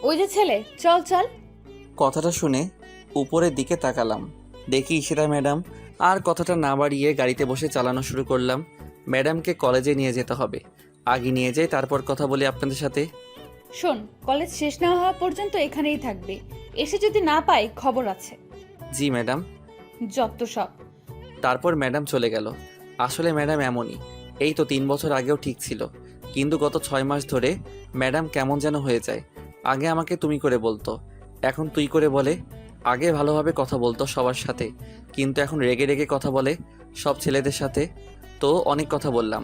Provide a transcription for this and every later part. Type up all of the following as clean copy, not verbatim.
ওই যে ছেলে, চল চল। কথাটা শুনে উপরের দিকে তাকালাম, দেখি ঈশিতা ম্যাডাম। আর কথাটা না বাড়িয়ে গাড়িতে বসে চালানো শুরু করলাম। ম্যাডামকে কলেজে নিয়ে যেতে হবে, আগে নিয়ে যাই, তারপর কথা বলি আপনাদের সাথে। শোন, কলেজ শেষ না হওয়া পর্যন্ত এখানেই থাকবে। এসে যদি না পাই খবর আছে। জি ম্যাডাম। যত সব। তারপর ম্যাডাম চলে গেল। আসলে ম্যাডাম এমনই, এই তো 3 বছর আগেও ঠিক ছিল, কিন্তু গত 6 মাস ধরে ম্যাডাম কেমন যেন হয়ে যায়। আগে আমাকে তুমি করে বলতো, এখন তুই করে বলে। আগে ভালোভাবে কথা বলতো সবার সাথে, কিন্তু এখন রেগে রেগে কথা বলে সব ছেলেদের সাথে। তো অনেক কথা বললাম,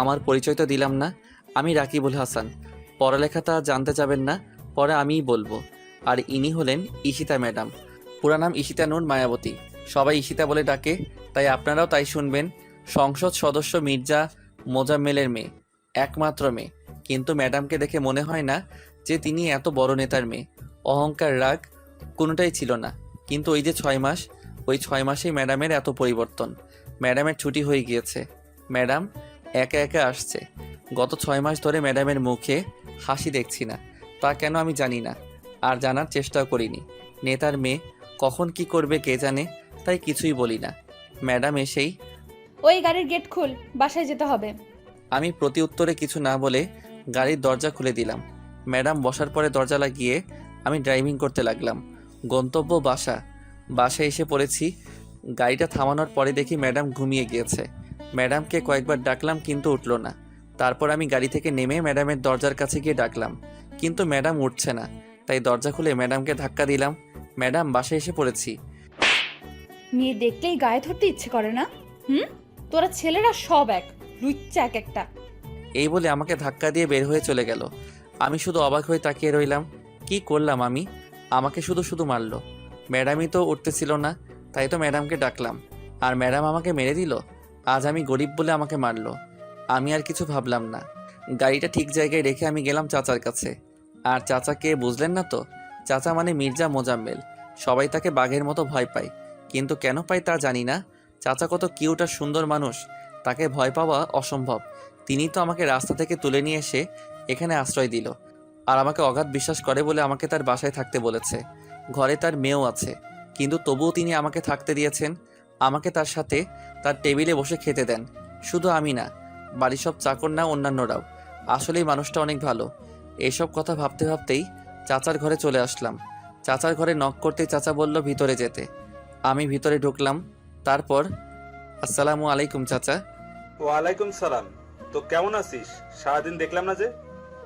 আমার পরিচয় তো দিলাম না। আমি রাকিবুল হাসান, পড়ালেখা তা জানতে যাবেন না, পরে আমিই বলবো। আর ইনি হলেন ঈশিতা ম্যাডাম, পুরা নাম ঈশিতা নূর মায়াবতী, সবাই ঈশিতা বলে ডাকে, তাই আপনারাও তাই শুনবেন। সংসদ সদস্য মির্জা মোজাম্মেলের মেয়ে, একমাত্র মেয়ে। কিন্তু ম্যাডামকে দেখে মনে হয় না যে তিনি এত বড় নেতার মেয়ে। অহংকার, রাগ কোনোটাই ছিল না। কিন্তু ওই যে 6 মাস, ওই 6 মাসেই ম্যাডামের এত পরিবর্তন। ম্যাডামের ছুটি হয়ে গিয়েছে, ম্যাডাম একা একা আসছে। গত 6 মাস ধরে ম্যাডামের মুখে হাসি দেখছি না, তা কেন আমি জানি না, আর জানার চেষ্টাও করিনি। নেতার মেয়ে কখন কি করবে কে জানে, তাই কিছুই বলি না। ম্যাডাম এসেই ওই গাড়ির গেট খুল, বাসায় যেতে হবে। আমি প্রতি উত্তরে কিছু না বলে গাড়ির দরজা খুলে দিলাম। ম্যাডাম বসার পরে দরজা লাগিয়ে আমি ড্রাইভিং করতে লাগলাম। গন্তব্য বাসা। বাসায় এসে পড়েছি। গাড়িটা থামানোর পরে দেখি ম্যাডাম ঘুমিয়ে গিয়েছে। ম্যাডামকে কয়েকবার ডাকলাম কিন্তু উঠল না। তারপর আমি গাড়ি থেকে নেমে ম্যাডামের দরজার কাছে গিয়ে ডাকলাম, কিন্তু ম্যাডাম উঠছে না। তাই দরজা খুলে ম্যাডামকে ধাক্কা দিলাম। ম্যাডাম, বাসায় এসে পড়েছি। মেয়ে দেখলেই গায়ে ধরতে ইচ্ছে করে না? হুম, তোরা ছেলেরা সব এক, লুচ্চা এক একটা। এই বলে আমাকে ধাক্কা দিয়ে বের হয়ে চলে গেল। আমি শুধু অবাক হয়ে তাকিয়ে রইলাম। কি করলাম আমি? আমাকে শুধু শুধু মারলো। ম্যাডামই তো উঠতেছিল না, তাই তো ম্যাডামকে ডাকলাম, আর ম্যাডাম আমাকে মেরে দিল। আজ আমি গরিব বলে আমাকে মারলো। আমি আর কিছু ভাবলাম না। গাড়িটা ঠিক জায়গায় রেখে আমি গেলাম চাচার কাছে। আর চাচাকে বুঝলেন না তো? চাচা মানে মির্জা মোজাম্মেল। সবাই তাকে বাঘের মতো ভয় পায়, কিন্তু কেন পায় তা জানি না। চাচা কত কিউট আর সুন্দর মানুষ, তাকে ভয় পাওয়া অসম্ভব। তিনি তো আমাকে রাস্তা থেকে তুলে নিয়ে এসে এখানে আশ্রয় দিল, আর আমাকে অগাধ বিশ্বাস করে বলে আমাকে তার বাসায় থাকতে বলেছে। ঘরে তার মেয়েও আছে, কিন্তু তবুও তিনি আমাকে থাকতে দিয়েছেন। আমাকে তার সাথে তার টেবিলে বসে খেতে দেন। শুধু আমি না, বাড়ির সব চাকর না, অন্যান্যরাও। আসলেই মানুষটা অনেক ভালো। এইসব কথা ভাবতে ভাবতেই চাচার ঘরে চলে আসলাম। চাচার ঘরে নক করতেই চাচা বলল ভিতরে যেতে। আমি ভিতরে ঢুকলাম। তারপর আসসালামু আলাইকুম চাচা। ওয়ালাইকুম সালাম। তো কেমন আছিস? সারাদিন দেখলাম না যে।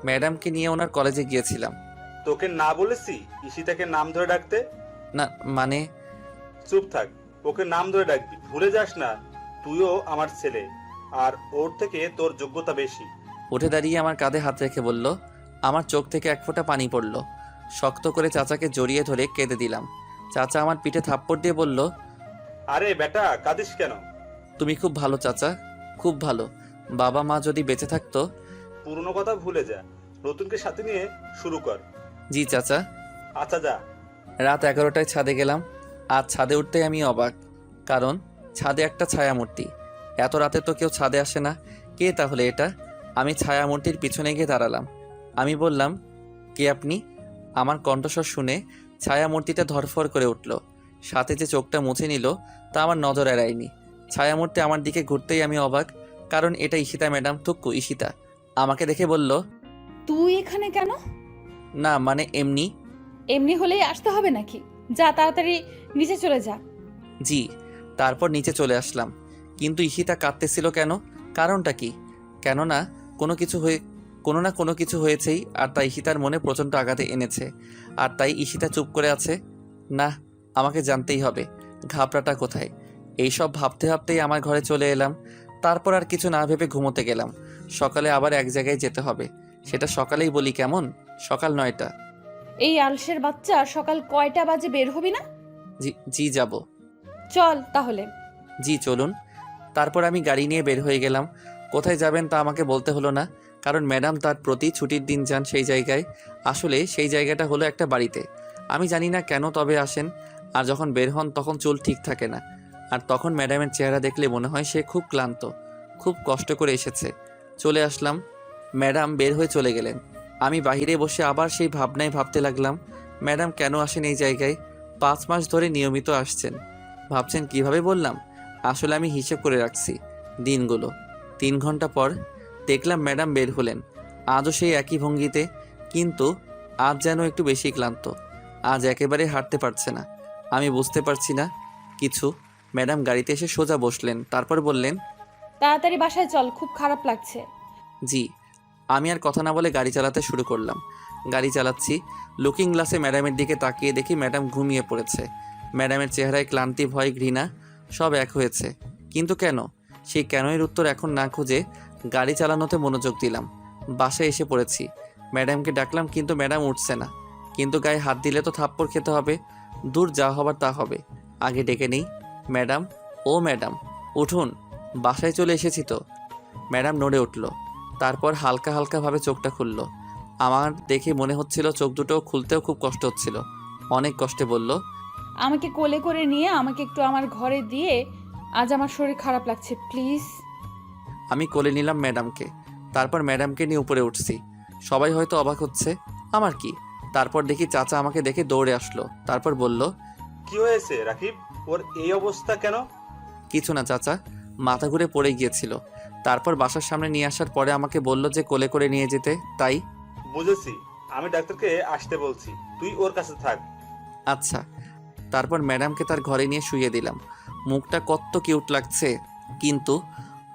ম্যাডামকে নিয়ে ওনার কলেজে গিয়েছিলাম। তোকে না বলেছি ঈশিতাকে নাম ধরে ডাকতে? না মানে, চুপ থাক, ওকে নাম ধরে ডাকবি, ভুলে যাস না তুইও আমার ছেলে, আর ওর থেকে তোর যোগ্যতা বেশি। উঠে দাঁড়িয়ে আমার কাঁধে হাত রেখে বলল। আমার চোখ থেকে এক ফোঁটা পানি পড়ল। শক্ত করে চাচাকে জড়িয়ে ধরে কেঁদে দিলাম। চাচা আমার পিঠে থাপ্পড় দিয়ে বলল, আরে বেটা, কাঁদিস কেন? তুমি খুব ভালো চাচা, খুব ভালো। বাবা মা যদি বেঁচে থাকতো। পুরনো কথা ভুলে যা, নতুনকে সাথে নিয়ে শুরু কর। জি চাচা। আচ্ছা যা। রাত 11টায় ছাদে গেলাম। আজ ছাদে উঠতেই আমি অবাক, কারণ ছাদে একটা ছায়ামূর্তি। এত রাতে তো কেউ ছাদে আসে না। কে তাহলে এটা? আমি ছায়ামূর্তির পিছনে গিয়ে দাঁড়ালাম। আমি বললাম, কে আপনি? আমার কণ্ঠস্বর শুনে ছায়ামূর্তিটা ধরফর করে উঠল। সাথে যে চোখটা মুছে নিল তা আমার নজর এড়ায়নি। ছায়ামূর্তি আমার দিকে ঘুরতেই আমি অবাক, কারণ এটা ঈশিতা ম্যাডাম, থুক্কু ঈশিতা। আমাকে দেখে বলল, তুই এখানে কেন? না মানে এমনি। এমনি হলেই আসতে হবে নাকি? যা তাড়াতাড়ি নিচে চলে যা। জি। তারপর নিচে চলে আসলাম। কিন্তু ঈশিতা কাঁদতেছিল কেন? কারণটা কি? কেননা কোনো না কোনো কিছু হয়েছেই, আর তাই ঈশিতার মনে প্রচণ্ড আঘাতে এনেছে। আর তাই ঈশিতা চুপ করে আছে। না, আমাকে জানতেই হবে ঘাবড়াটা কোথায়। এইসব ভাবতে ভাবতেই আমার ঘরে চলে এলাম। তারপর আর কিছু না ভেবে ঘুমোতে গেলাম। সকালে আবার এক জায়গায় যেতে হবে। সেটা সকালেই বলি কেমন? সকাল 9টা। এই আলসের বাচ্চা, সকাল কয়টা বাজে বের হবি না? জি জি যাব। চল তাহলে। জি চলুন। তারপর আমি গাড়ি নিয়ে বের হয়ে গেলাম। কোথায় যাবেন তা আমাকে বলতে হলো না, কারণ ম্যাডাম তার প্রতি ছুটির দিন যান সেই জায়গায়। আসলে সেই জায়গাটা হলো একটা বাড়িতে। আমি জানি না কেন, তবে আসেন। আর যখন বের হন তখন চুল ঠিক থাকে না। আর তখন ম্যাডামের চেহারা দেখলে মনে হয় সে খুব ক্লান্ত, খুব কষ্ট করে এসেছে। চলে আসলাম। ম্যাডাম বের হয়ে চলে গেলেন। আমি বাইরে বসে আবার সেই ভাবনায় ভাবতে লাগলাম, ম্যাডাম কেন আসেন এই জায়গায়? 5 মাস ধরে নিয়মিত আসছেন। ভাবছেন কিভাবে বললাম? আসলে আমি হিসেব করে রাখছি দিনগুলো। 3 ঘন্টা পর দেখলাম ম্যাডাম বের হলেন, আজও সেই একই ভঙ্গিতে, কিন্তু আজ যেন একটু বেশি ক্লান্ত। আজ একেবারে হাঁটতে পারছে না। আমি বুঝতে পারছি না কিছু। ম্যাডাম গাড়িতে এসে সোজা বসলেন, তারপর বললেন, তাড়াতাড়ি বাসায় চল, খুব খারাপ লাগছে। জি। আমি আর কথা না বলে গাড়ি চালাতে শুরু করলাম। গাড়ি চালাচ্ছি, লুকিং গ্লাসে ম্যাডামের দিকে তাকিয়ে দেখি ম্যাডাম ঘুমিয়ে পড়েছে। ম্যাডামের চেহারায় ক্লান্তি, ভয়, ঘৃণা সব এক হয়েছে। কিন্তু কেন? সেই কেনয়ের উত্তর এখন না খুঁজে গাড়ি চালানোতে মনোযোগ দিলাম। বাসায় এসে পড়েছি। ম্যাডামকে ডাকলাম, কিন্তু ম্যাডাম উঠছে না। কিন্তু গায়ে হাত দিলে তো থাপ্পড় খেতে হবে। দূর, যা হবার তা হবে। আগে ডেকে নেই। ম্যাডাম, ও ম্যাডাম, উঠুন, বাসায় চলে এসেছি তো। ম্যাডাম নড়ে উঠল, তারপর হালকা হালকাভাবে চোখটা খুলল। আমার দেখে মনে হচ্ছিল চোখ দুটো খুলতেও খুব কষ্ট হচ্ছিল। অনেক কষ্টে বলল, আমাকে কোলে করে নিয়ে আমাকে একটু আমার ঘরে দিয়ে, আজ আমার শরীর খারাপ লাগছে, প্লিজ। আমি কোলে নিলাম ম্যাডামকে। তারপর ম্যাডামকে নিয়ে উপরে উঠছি। সবাই হয়তো অবাক হচ্ছে, আমার কি। তারপর দেখি চাচা আমাকে দেখে দৌড়ে আসলো। তারপর বলল, কি হয়েছে রাকিব, ওর এই অবস্থা কেন? কিছু না চাচা, মাথা ঘুরে পড়ে গিয়েছিল। তারপর বাসার সামনে নিয়ে আসার পরে আমাকে বলল যে কোলে করে নিয়ে যেতে, তাই। বুঝেছি, আমি ডাক্তারকে আসতে বলছি, তুই ওর কাছে থাক। আচ্ছা। তারপর ম্যাডামকে তার ঘরে নিয়ে শুইয়ে দিলাম। মুখটা কত কিউট লাগছে, কিন্তু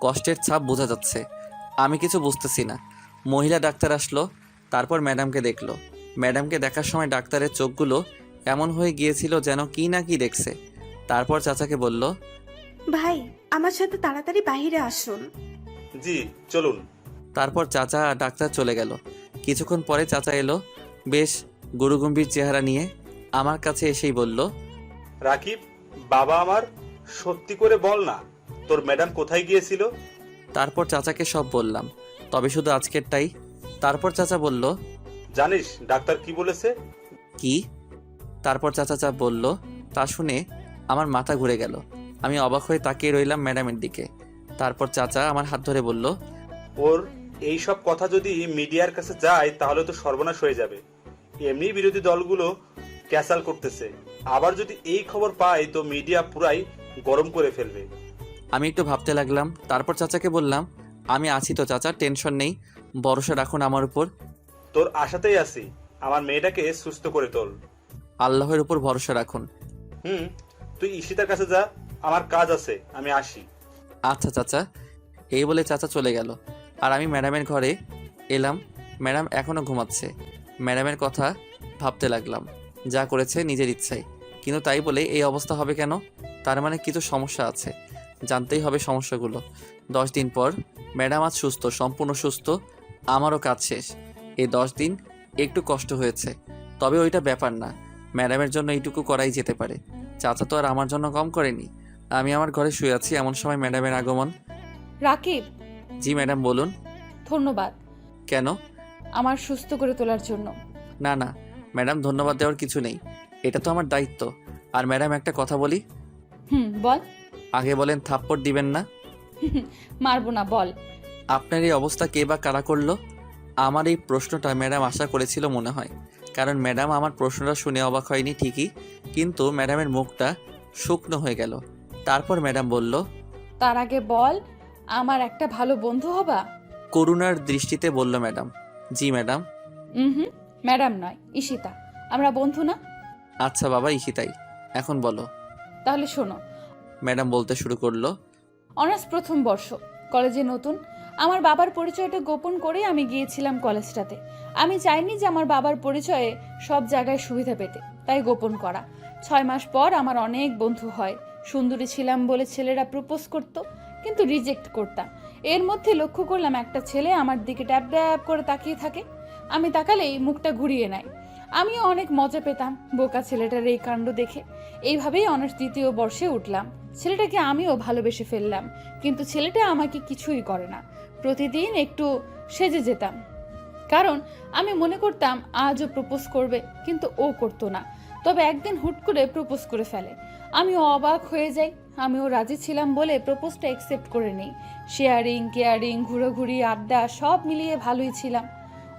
কষ্টের ছাপ বোঝা যাচ্ছে। আমি কিছু বুঝতেছি না। মহিলা ডাক্তার আসলো, তারপর ম্যাডামকে দেখলো। ম্যাডামকে দেখার সময় ডাক্তারের চোখগুলো এমন হয়ে গিয়েছিল যেন কি না কি দেখছে। তারপর চাচাকে বলল, ভাই, আমার সাথে তাড়াতাড়ি বাইরে আসুন। জি চলুন। তারপর চাচা আর ডাক্তার চলে গেল। কিছুক্ষণ পরে চাচা এলো, বেশ গুরুগম্ভীর চেহারা নিয়ে। আমার কাছে এসেই বলল, রাকিব, বাবা আমার, সত্যি করে বল না, তোর ম্যাডাম কোথায় গিয়েছিল? তারপর চাচাকে সব বললাম, তবে শুধু আজকেরটাই। তারপর চাচা বলল, জানিস ডাক্তার কি বলেছে? কি? তারপর চাচা যা বলল তা শুনে আমার মাথা ঘুরে গেল। আমি অবাক হয়ে তাকিয়ে রইলাম ম্যাডামের দিকে। তারপর চাচা আমার হাত ধরে বলল, ওর এই সব কথা যদি মিডিয়ার কাছে যায় তাহলে তো সর্বনাশ হয়ে যাবে। এমনি বিরোধী দলগুলো ক্যাসাল করতেছে, আবার যদি এই খবর পায় তো মিডিয়া পুরাই গরম করে ফেলবে। আমি একটু ভাবতে লাগলাম। তারপর চাচাকে বললাম, আমি আছি তো চাচা, টেনশন নেই, ভরসা রাখুন আমার উপর। তোর আশাতেই আছি, আমার মেয়েটাকে সুস্থ করে তোল। আল্লাহর উপর ভরসা রাখুন। তুই ঈশিতার কাছে যা, আমার কাজ আছে, আমি আসি। আচ্ছা চাচা। এই বলে চাচা চলে গেল। আর আমি ম্যাডামের ঘরে এলাম। ম্যাডাম এখনও ঘুমাচ্ছে। ম্যাডামের কথা ভাবতে লাগলাম, যা করেছে নিজের ইচ্ছায়, কিন্তু তাই বলে এই অবস্থা হবে কেন? তার মানে কিছু সমস্যা আছে, জানতেই হবে সমস্যাগুলো। 10 দিন পর ম্যাডাম আজ সুস্থ, সম্পূর্ণ সুস্থ। আমারও কাজ শেষ। এই 10 দিন একটু কষ্ট হয়েছে, তবে ওইটা ব্যাপার না। ম্যাডামের জন্য এইটুকু করাই যেতে পারে। চাচা তো আর আমার জন্য কম করেনি। আমি আমার ঘরে শুয়ে আছি, এমন সময় ম্যাডামের আগমন। রাকিব, জি ম্যাডাম, বলুন। ধন্যবাদ কেন? আমার সুস্থ করে তোলার জন্য। না না ম্যাডাম, ধন্যবাদ দেওয়ার কিছু নেই, এটা তো আমার দায়িত্ব। আর ম্যাডাম একটা কথা বলি। বল। আগে বলেন থাপ্পড় দিবেন না। মারবো না, বল। আপনার এই অবস্থা কে বা কারা করলো? আমার এই প্রশ্নটা ম্যাডাম আশা করেছিল মনে হয়, কারণ ম্যাডাম আমার প্রশ্নটা শুনে অবাক হয়নি ঠিকই, কিন্তু ম্যাডামের মুখটা শুকনো হয়ে গেল। তারপর ম্যাডাম বলল, তার আগে বল, আমার একটা ভালো বন্ধু হবা? করুণার দৃষ্টিতে বলল ম্যাডাম। জি ম্যাডাম। ম্যাডাম নয়, ঈশিতা, আমরা বন্ধু না? আচ্ছা বাবা, ঈশিতাই, এখন বলো। তাহলে শোনো। ম্যাডাম বলতে শুরু করলো, অনার্স প্রথম বর্ষ, কলেজে নতুন। আমার বাবার পরিচয়টা গোপন করে আমি গিয়েছিলাম কলেজটাতে। আমি চাইনি যে আমার বাবার পরিচয়ে সব জায়গায় সুবিধা পেতে, তাই গোপন করা। 6 মাস পর আমার অনেক বন্ধু হয়। সুন্দরী ছিলাম বলে ছেলেরা প্রপোজ করত, কিন্তু রিজেক্ট করতাম। এর মধ্যে লক্ষ্য করলাম একটা ছেলে আমার দিকে ট্যাপ ট্যাপ করে তাকিয়ে থাকে। আমি তাকালেই মুখটা ঘুরিয়ে নেয়। আমিও অনেক মজা পেতাম বোকা ছেলেটার এই কাণ্ড দেখে। এইভাবেই অনার্স দ্বিতীয় বর্ষে উঠলাম। ছেলেটাকে আমিও ভালোবেসে ফেললাম, কিন্তু ছেলেটা আমাকে কিছুই করে না। প্রতিদিন একটু সেজে যেতাম, কারণ আমি মনে করতাম আজও প্রপোজ করবে, কিন্তু ও করতো না। তবে একদিন হুট করে প্রপোজ করে ফেলে। আমিও অবাক হয়ে যাই। আমিও রাজি ছিলাম বলে প্রপোজটা অ্যাকসেপ্ট করে নিই। শেয়ারিং, কেয়ারিং, ঘুরোঘুরি, আড্ডা সব মিলিয়ে ভালোই ছিলাম।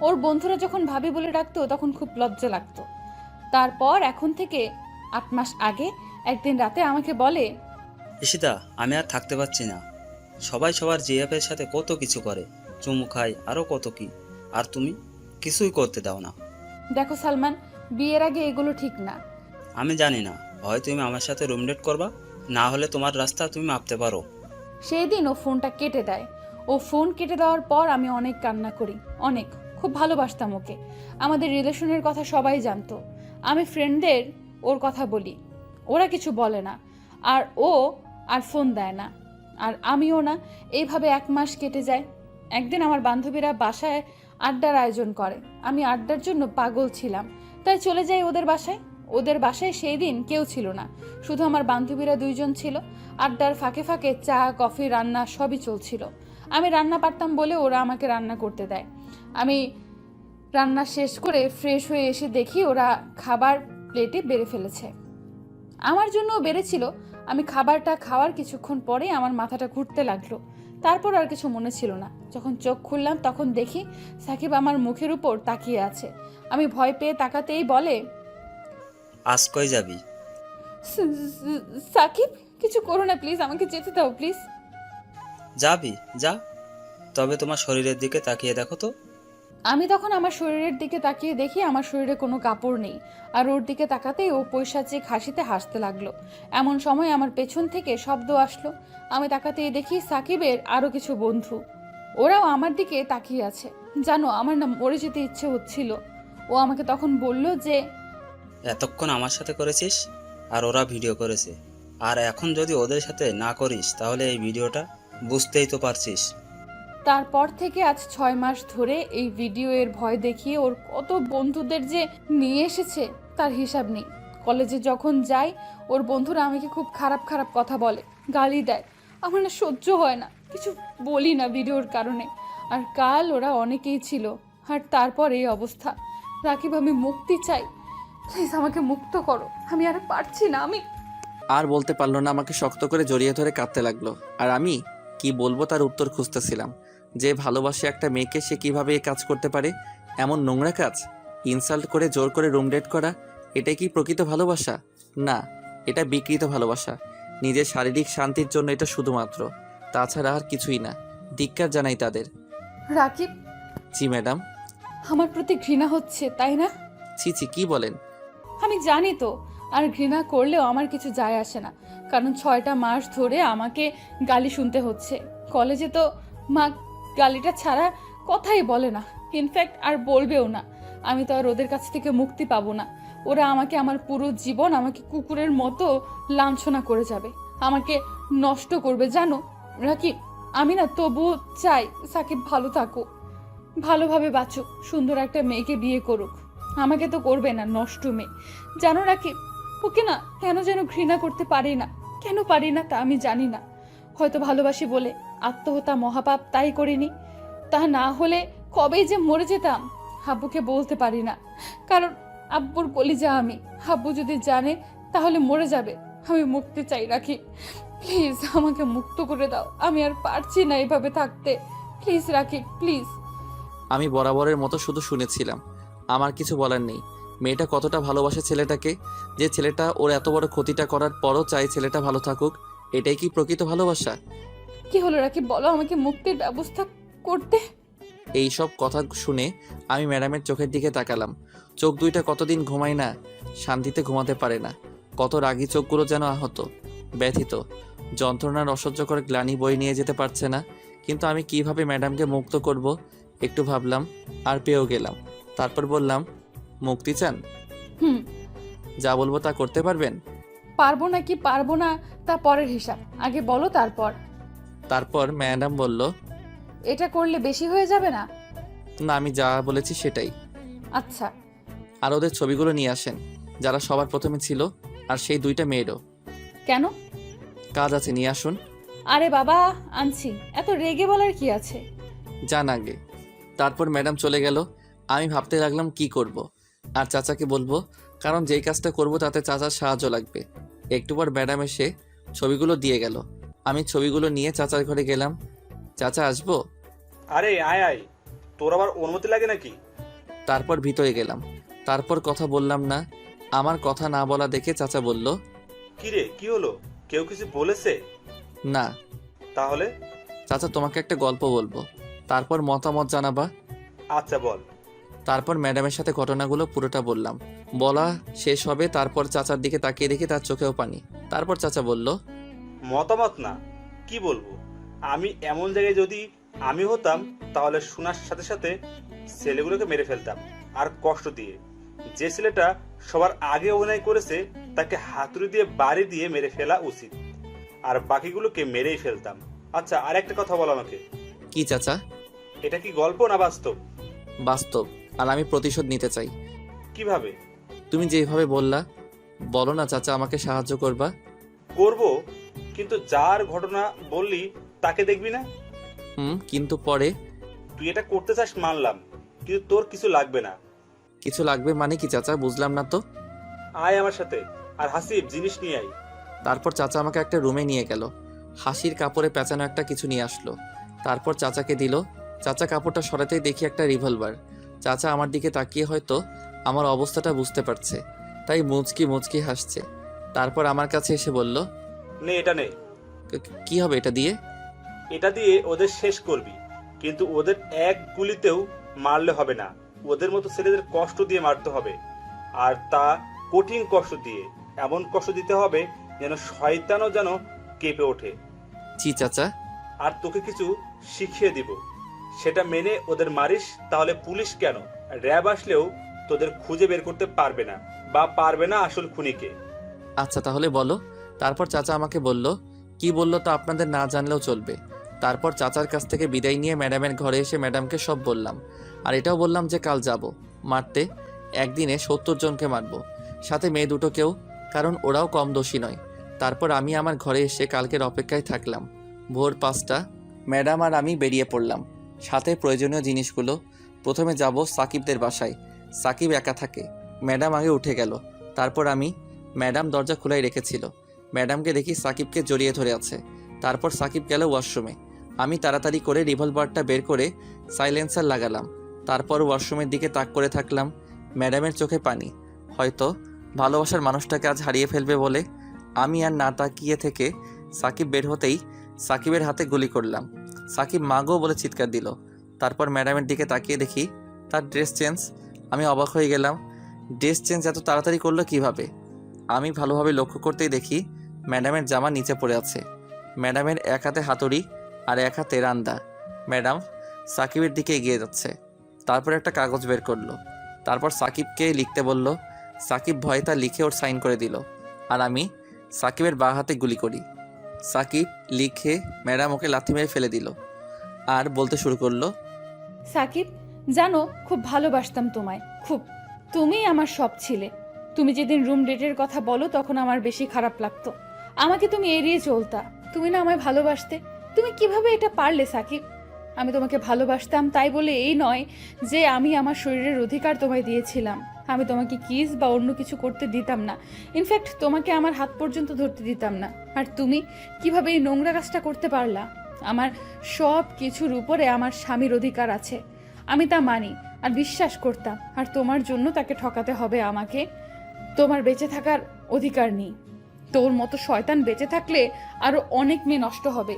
ওর বন্ধুরা যখন ভাবি বলে ডাকতো তখন খুব লজ্জা লাগতো। তারপর এখন থেকে 8 মাস আগে একদিন রাতে আমাকে বলে, ঈশিতা, আমি আর থাকতে পারছি না। সবাই সবার জিএফের সাথে কত কিছু করে, চুমু খায়, আরও কত কি, আর তুমি কিছুই করতে দাও না। দেখো সালমান, বিয়ের আগে এগুলো ঠিক না। আমি জানি না, হয় তুমি আমার সাথে রুমডেট করবা, না হলে তোমার রাস্তা তুমি মাপতে পারো। সেই দিন ও ফোনটা কেটে দেয়। ও ফোন কেটে দেওয়ার পর আমি অনেক কান্না করি, অনেক, খুব ভালোবাসতাম ওকে। আমাদের রিলেশনের কথা সবাই জানতো। আমি ফ্রেন্ডদের ওর কথা বলি, ওরা কিছু বলে না, আর ও আর ফোন দেয় না, আর আমিও না। এইভাবে 1 মাস কেটে যায়। একদিন আমার বান্ধবীরা বাসায় আড্ডার আয়োজন করে। আমি আড্ডার জন্য পাগল ছিলাম, তাই চলে যাই ওদের বাসায়। ওদের বাসায় সেই দিন কেউ ছিল না, শুধু আমার বান্ধবীরা 2 জন ছিল। আড্ডার ফাঁকে ফাঁকে চা, কফি, রান্না সবই চলছিল। আমি রান্না পারতাম বলে ওরা আমাকে রান্না করতে দেয়। আমি রান্না শেষ করে ফ্রেশ হয়ে এসে দেখি ওরা খাবার প্লেটে বেড়ে ফেলেছে। আমার জন্যও বেড়েছিল। আমি খাবারটা খাওয়ার কিছুক্ষণ পরে আমার মাথাটা ঘুরতে লাগলো। তারপর আর কিছু মনে ছিল না। যখন চোখ খুললাম তখন দেখি সাকিব আমার মুখের উপর তাকিয়ে আছে। আমি ভয় পেয়ে তাকাতেই বলে, আজ কই যাবি? সাকিব, কিছু করো না প্লিজ, আমাকে যেতে দাও প্লিজ। যাবি, যা, তবে তোমার শরীরের দিকে তাকিয়ে দেখো তো। আমি তখন আমার শরীরের দিকে তাকিয়ে দেখি আমার শরীরে কোনো কাপড় নেই, আর ওর দিকে তাকাতেই ও পৈশাচিক হাসিতে হাসতে লাগলো। এমন সময় আমার পেছন থেকে শব্দ আসলো। আমি তাকাতেই দেখি সাকিবের আরো কিছু বন্ধু, ওরাও আমার দিকে তাকিয়ে আছে। জানো, আমার না মরে যেতে ইচ্ছে হচ্ছিল। ও আমাকে তখন বলল যে, এতক্ষণ আমার সাথে করেছিস, আর ওরা ভিডিও করেছে, আর এখন যদি ওদের সাথে না করিস তাহলে এই ভিডিওটা বুঝতেই তো পারছিস। তারপর থেকে আজ 6 মাস ধরে এই ভিডিও এর ভয় দেখিয়ে ওর কত বন্ধুদের যে নিয়ে এসেছে তার হিসাব নেই। কলেজে যখন যাই ওর বন্ধুরা আমাকে খুব খারাপ খারাপ কথা বলে, গালি দেয়। আমার না সহ্য হয় না, কিছু বলি না ভিডিওর কারণে। আর কাল ওরা অনেকেই ছিল, আর তারপর এই অবস্থা। রাকিব, আমি মুক্তি চাই, প্লিজ আমাকে মুক্ত করো, আমি আর পারছি না। আমি আর বলতে পারলো না, আমাকে শক্ত করে জড়িয়ে ধরে কাঁদতে লাগলো। আর আমি কি বলবো তার উত্তর খুঁজতেছিলাম। যে ভালোবাসে একটা মেয়েকে সে কিভাবে এই কাজ করতে পারে, এমন নোংরা কাজ, ইনসাল্ট করে জোর করে রুম ডেট করা, এটাই কি প্রকৃত ভালোবাসা? না, এটা বিকৃত ভালোবাসা। নিজের শারীরিক শান্তির জন্য এটা শুধুমাত্র, তাছাড়া আর কিছুই না। ধিক্কার জানাই তাদের। রাকিব, জি ম্যাডাম। আমার প্রতি ঘৃণা হচ্ছে তাই না? ছি ছি, কি বলেন? আমি জানি তো, আর ঘৃণা করলেও আমার কিছু যায় আসে না, কারণ 6টা মাস ধরে আমাকে গালি শুনতে হচ্ছে। কলেজে তো মা গালিটা ছাড়া কথাই বলে না, ইনফ্যাক্ট আর বলবেও না। আমি তো আর ওদের কাছ থেকে মুক্তি পাবো না। ওরা আমাকে, আমার পুরো জীবন আমাকে কুকুরের মতো লাঞ্ছনা করে যাবে, আমাকে নষ্ট করবে। জানো রাকিব, আমি না তবুও চাই সাকিব ভালো থাকুক, ভালোভাবে বাঁচুক, সুন্দর একটা মেয়েকে বিয়ে করুক। আমাকে তো করবে না, নষ্ট মেয়ে। জানো রাকিব, ওকে না কেন যেন ঘৃণা করতে পারি না। কেন পারি না তা আমি জানি না। হয়তো ভালোবাসি বলে। আত্মহত্যা মহাপাপ, তাই করিনি। তা না হলে কবেই যে মরে যেতাম। আব্বুকে বলতে পারি না, কারণ আব্বুর কলিজা আমি। আব্বু যদি জানে তাহলে মরে যাবে। আমি মুক্তি চাই রাকিব, প্লিজ আমাকে মুক্ত করে দাও। আমি আর পারছি না এভাবে থাকতে। Please Rakib, please. আমি বরাবরের মতো শুধু শুনেছিলাম, আমার কিছু বলার নেই। মেয়েটা কতটা ভালোবাসে ছেলেটাকে, যে ছেলেটা ওর এত বড় ক্ষতিটা করার পরও চাই ছেলেটা ভালো থাকুক। এটাই কি প্রকৃত ভালোবাসা? কি হলো রাকিব, বলো আমাকে মুক্তির ব্যবস্থা করতে। এই সব কথা শুনে আমি ম্যাডামের চোখের দিকে তাকালাম। চোখ দুইটা কতদিন ঘুমায় না, শান্তিতে ঘুমাতে পারে না। কত রাগী চোখগুলো যেন আহত, ব্যথিত, যন্ত্রণার অসহ্যকর গ্লানি বয়ে নিয়ে যেতে পারছে না। কিন্তু আমি কিভাবে ম্যাডামকে মুক্ত করব একটু ভাবলাম, আর পেয়েও গেলাম। তারপর বললাম, মুক্তি চান? হুম। যা বলবো তা করতে পারবেন? পারবো না কি পারবো না তা পরের হিসাব, আগে বলো তারপর। তারপর ম্যাডাম বলল, এটা করলে বেশি হয়ে যাবে না? না, আমি যা বলেছি সেটাই। আচ্ছা। আর ওদের ছবিগুলো নিয়ে আসেন, যারা সবার প্রথমে ছিল, আর সেই 2টা মেয়েরও। কেন? কাজ আছে, নিয়ে আসুন। আরে বাবা, আনছি, এত রেগে বলার কি আছে। যান আগে। তারপর ম্যাডাম চলে গেল। আমি ভাবতে লাগলাম কি করব, আর চাচাকে বলবো, কারণ যেই কাজটা করব তাতে চাচার সাহায্য লাগবে। একটু পর ম্যাডাম এসে ছবিগুলো দিয়ে গেল। আমি ছবিগুলো নিয়ে চাচার ঘরে গেলাম। চাচা, আসবো? আরে আয় আয়, তোর আবার অনুমতি লাগে নাকি? তারপর ভিতরে গেলাম। তারপর কথা বললাম না। আমার কথা না বলা দেখে চাচা বলল, কিরে কি হলো, কেউ কিছু বলেছে? না তাহলে? চাচা, তোমাকে একটা গল্প বলবো, তারপর মতামত জানাবা। আচ্ছা বল। তারপর ম্যাডামের সাথে ঘটনাগুলো পুরোটা বললাম। বলা শেষ হবে, তারপর চাচার দিকে তাকিয়ে দেখি তার চোখেও পানি। তারপর চাচা বলল, মতামত না, কি বলবো? আমি এমন জায়গায় যদি আমি হতাম তাহলে শোনার সাথে সাথে ছেলেগুলোকে মেরে ফেলতাম, আর কষ্ট দিয়ে। যে ছেলেটা সবার আগে অভিনয় করেছে তাকে হাতুড়ি দিয়ে বাড়ি দিয়ে মেরে ফেলা উচিত, আর বাকিগুলোকে মেরেই ফেলতাম। আচ্ছা, আর একটা কথা বল আমাকে, কি চাচা? এটা কি গল্প না বাস্তব? বাস্তব, আর আমি প্রতিশোধ নিতে চাই। কিভাবে? তুমি যেভাবে বললা, বলো না চাচা, আমাকে সাহায্য করবা। করব, কিন্তু যার ঘটনা বললি তাকে দেখবি না। কিন্তু পরে? তুই এটা করতে চাস মানলাম, কিন্তু তোর কিছু লাগবে না। কিছু লাগবে মানে কি চাচা, বুঝলাম না তো। আয় আমার সাথে, আর হাসিব জিনিস নিয়ে আয়। তারপর চাচা আমাকে একটা রুমে নিয়ে গেল। হাসির কাপড়ে পেঁচানো একটা কিছু নিয়ে আসলো। তারপর চাচাকে দিল। চাচা কাপড়টা সরাতেই দেখি একটা রিভলভার। চাচা আমার দিকে তাকিয়ে হয়তো আমার অবস্থাটা বুঝতে পারছে, তাই মুচকি মুচকি হাসছে। তারপর আমার কাছে এসে বলল, নে এটা নে। কি হবে এটা দিয়ে? এটা দিয়ে ওদের শেষ করবি, কিন্তু ওদের এক গুলিতেও মারলে হবে না। ওদের মতো ছেলেদের কষ্ট দিয়ে মারতে হবে, আর তা কঠিন কষ্ট দিয়ে। এমন কষ্ট দিতে হবে যেন শয়তানও যেন কেঁপে ওঠে। জি চাচা। আর তোকে কিছু শিখিয়ে দিব, সেটা মেনে ওদের মারিস, তাহলে পুলিশ কেন, র্যাব আসলেও তোদের খুঁজে বের করতে পারবে না, বা পারবে না আসল খুনিকে। আচ্ছা তাহলে বলো। তারপর চাচা আমাকে বলল, কি বললো তা আপনাদের না জানলেও চলবে। তারপর চাচার কাছ থেকে বিদায় নিয়ে ম্যাডামের ঘরে এসে ম্যাডামকে সব বললাম। আর এটাও বললাম যে কাল যাব মারতে, একদিনে 70 জনকে মারবো, সাথে মেয়ে দুটোকেও, কারণ ওরাও কম দোষী নয়। তারপর আমি আমার ঘরে এসে কালকের অপেক্ষায় থাকলাম। ভোর 5টা ম্যাডাম আর আমি বেরিয়ে পড়লাম, সাথে প্রয়োজনীয় জিনিসগুলো। প্রথমে যাব সাকিবদের বাসায়। সাকিব একা থাকে। ম্যাডাম আগে উঠে গেল। তারপর আমি, ম্যাডাম দরজা খোলাই রেখেছিল। ম্যাডামকে দেখি সাকিবকে জড়িয়ে ধরে আছে। তারপর সাকিব গেল ওয়াশরুমে। আমি তাড়াতাড়ি করে রিভলভারটা বের করে সাইলেন্সার লাগালাম। তারপর ওয়াশরুমের দিকে তাক করে থাকলাম। ম্যাডামের চোখে পানি। হয়তো ভালোবাসার মানুষটাকে আজ হারিয়ে ফেলবে বলে। আমি আর না তাকিয়ে থেকে সাকিব বের হতেই সাকিবের হাতে গুলি করলাম। সাকিব মাগো বলে চিৎকার দিল। তারপর ম্যাডামের দিকে তাকিয়ে দেখি তার ড্রেস চেঞ্জ। আমি অবাক হয়ে গেলাম, ড্রেস চেঞ্জ এত তাড়াতাড়ি করলো কিভাবে? আমি ভালোভাবে লক্ষ্য করতেই দেখি ম্যাডামের জামা নিচে পড়ে আছে। ম্যাডামের এক হাতে হাতুড়ি আর এক হাতে রান্দা। ম্যাডাম সাকিবের দিকে এগিয়ে যাচ্ছে। তারপর একটা কাগজ বের করলো। তারপর সাকিবকে লিখতে বলল। সাকিব ভয়ে তা লিখে ওর সাইন করে দিল, আর আমি সাকিবের বাঁ হাতে গুলি করি। সাকিব লিখে ম্যাডাম ওকে লাথি মেরে ফেলে দিল আর বলতে শুরু করলো, সাকিব, জানো খুব ভালোবাসতাম তোমায়, খুব। তুমিই আমার সব ছিলে। তুমি যেদিন রুম ডেটের কথা বলো তখন আমার বেশি খারাপ লাগতো। আমাকে তুমি এড়িয়ে চলতা। তুমি না আমায় ভালোবাসতে। তুমি কিভাবে এটা পারলে সাকিব? আমি তোমাকে ভালোবাসতাম তাই বলে এই নয় যে আমি আমার শরীরের অধিকার তোমায় দিয়েছিলাম। আমি তোমাকে কিস বা অন্য কিছু করতে দিতাম না। ইনফ্যাক্ট তোমাকে আমার হাত পর্যন্ত ধরতে দিতাম না। আর তুমি কিভাবে এই নোংরা কাজটা করতে পারলা? আমার সব কিছুর উপরে আমার স্বামীর অধিকার আছে, আমি তা মানি আর বিশ্বাস করতাম। আর তোমার জন্য তাকে ঠকাতে হবে আমাকে? তোমার বেঁচে থাকার অধিকার নেই। তোর মতো শয়তান বেঁচে থাকলে আরো অনেক মেয়ে নষ্ট হবে।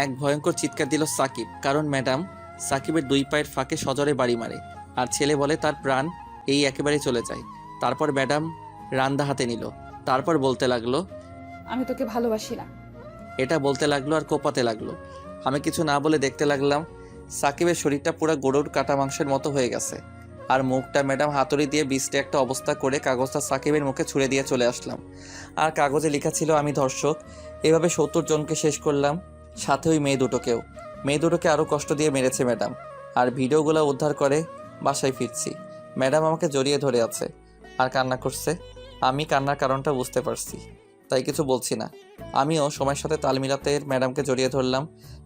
এক ভয়ঙ্কর চিৎকার দিল সাকিব, কারণ ম্যাডাম সাকিবের 2 পায়ের ফাঁকে সজোরে বাড়ি মারে, আর ছেলে বলে তার প্রাণ এই একেবারে চলে যায়। তারপর ম্যাডাম রান্দা হাতে নিল। তারপর বলতে লাগলো, আমি তোকে ভালোবাসি না। এটা বলতে লাগলো আর কোপাতে লাগলো। আমি কিছু না বলে দেখতে লাগলাম। সাকিবের শরীরটা পুরো গরুর কাটা মাংসের মতো হয়ে গেছে, আর মুখটা ম্যাডাম হাতুড়ি দিয়ে বিস্টে একটা অবস্থা করে কাগজটা সাকিবের মুখে ছুঁড়ে দিয়ে চলে আসলাম। আর কাগজে লেখা ছিল আমি ধর্ষক। এভাবে 70 জনকে শেষ করলাম, সাথে ওই মেয়ে দুটোকেও। মেয়ে দুটোকে আরও কষ্ট দিয়ে মেরেছে ম্যাডাম। আর ভিডিওগুলো উদ্ধার করে বাসায় ফিরছি। ম্যাডাম আমাকে জড়িয়ে ধরে আছে আর কান্না করছে। আমি কান্নার কারণটা বুঝতে পারছি, তাই কিছু বলছি না। আমিও সময়ের সাথে তাল মিলাতে ম্যাডামকে জড়িয়ে ধরলাম।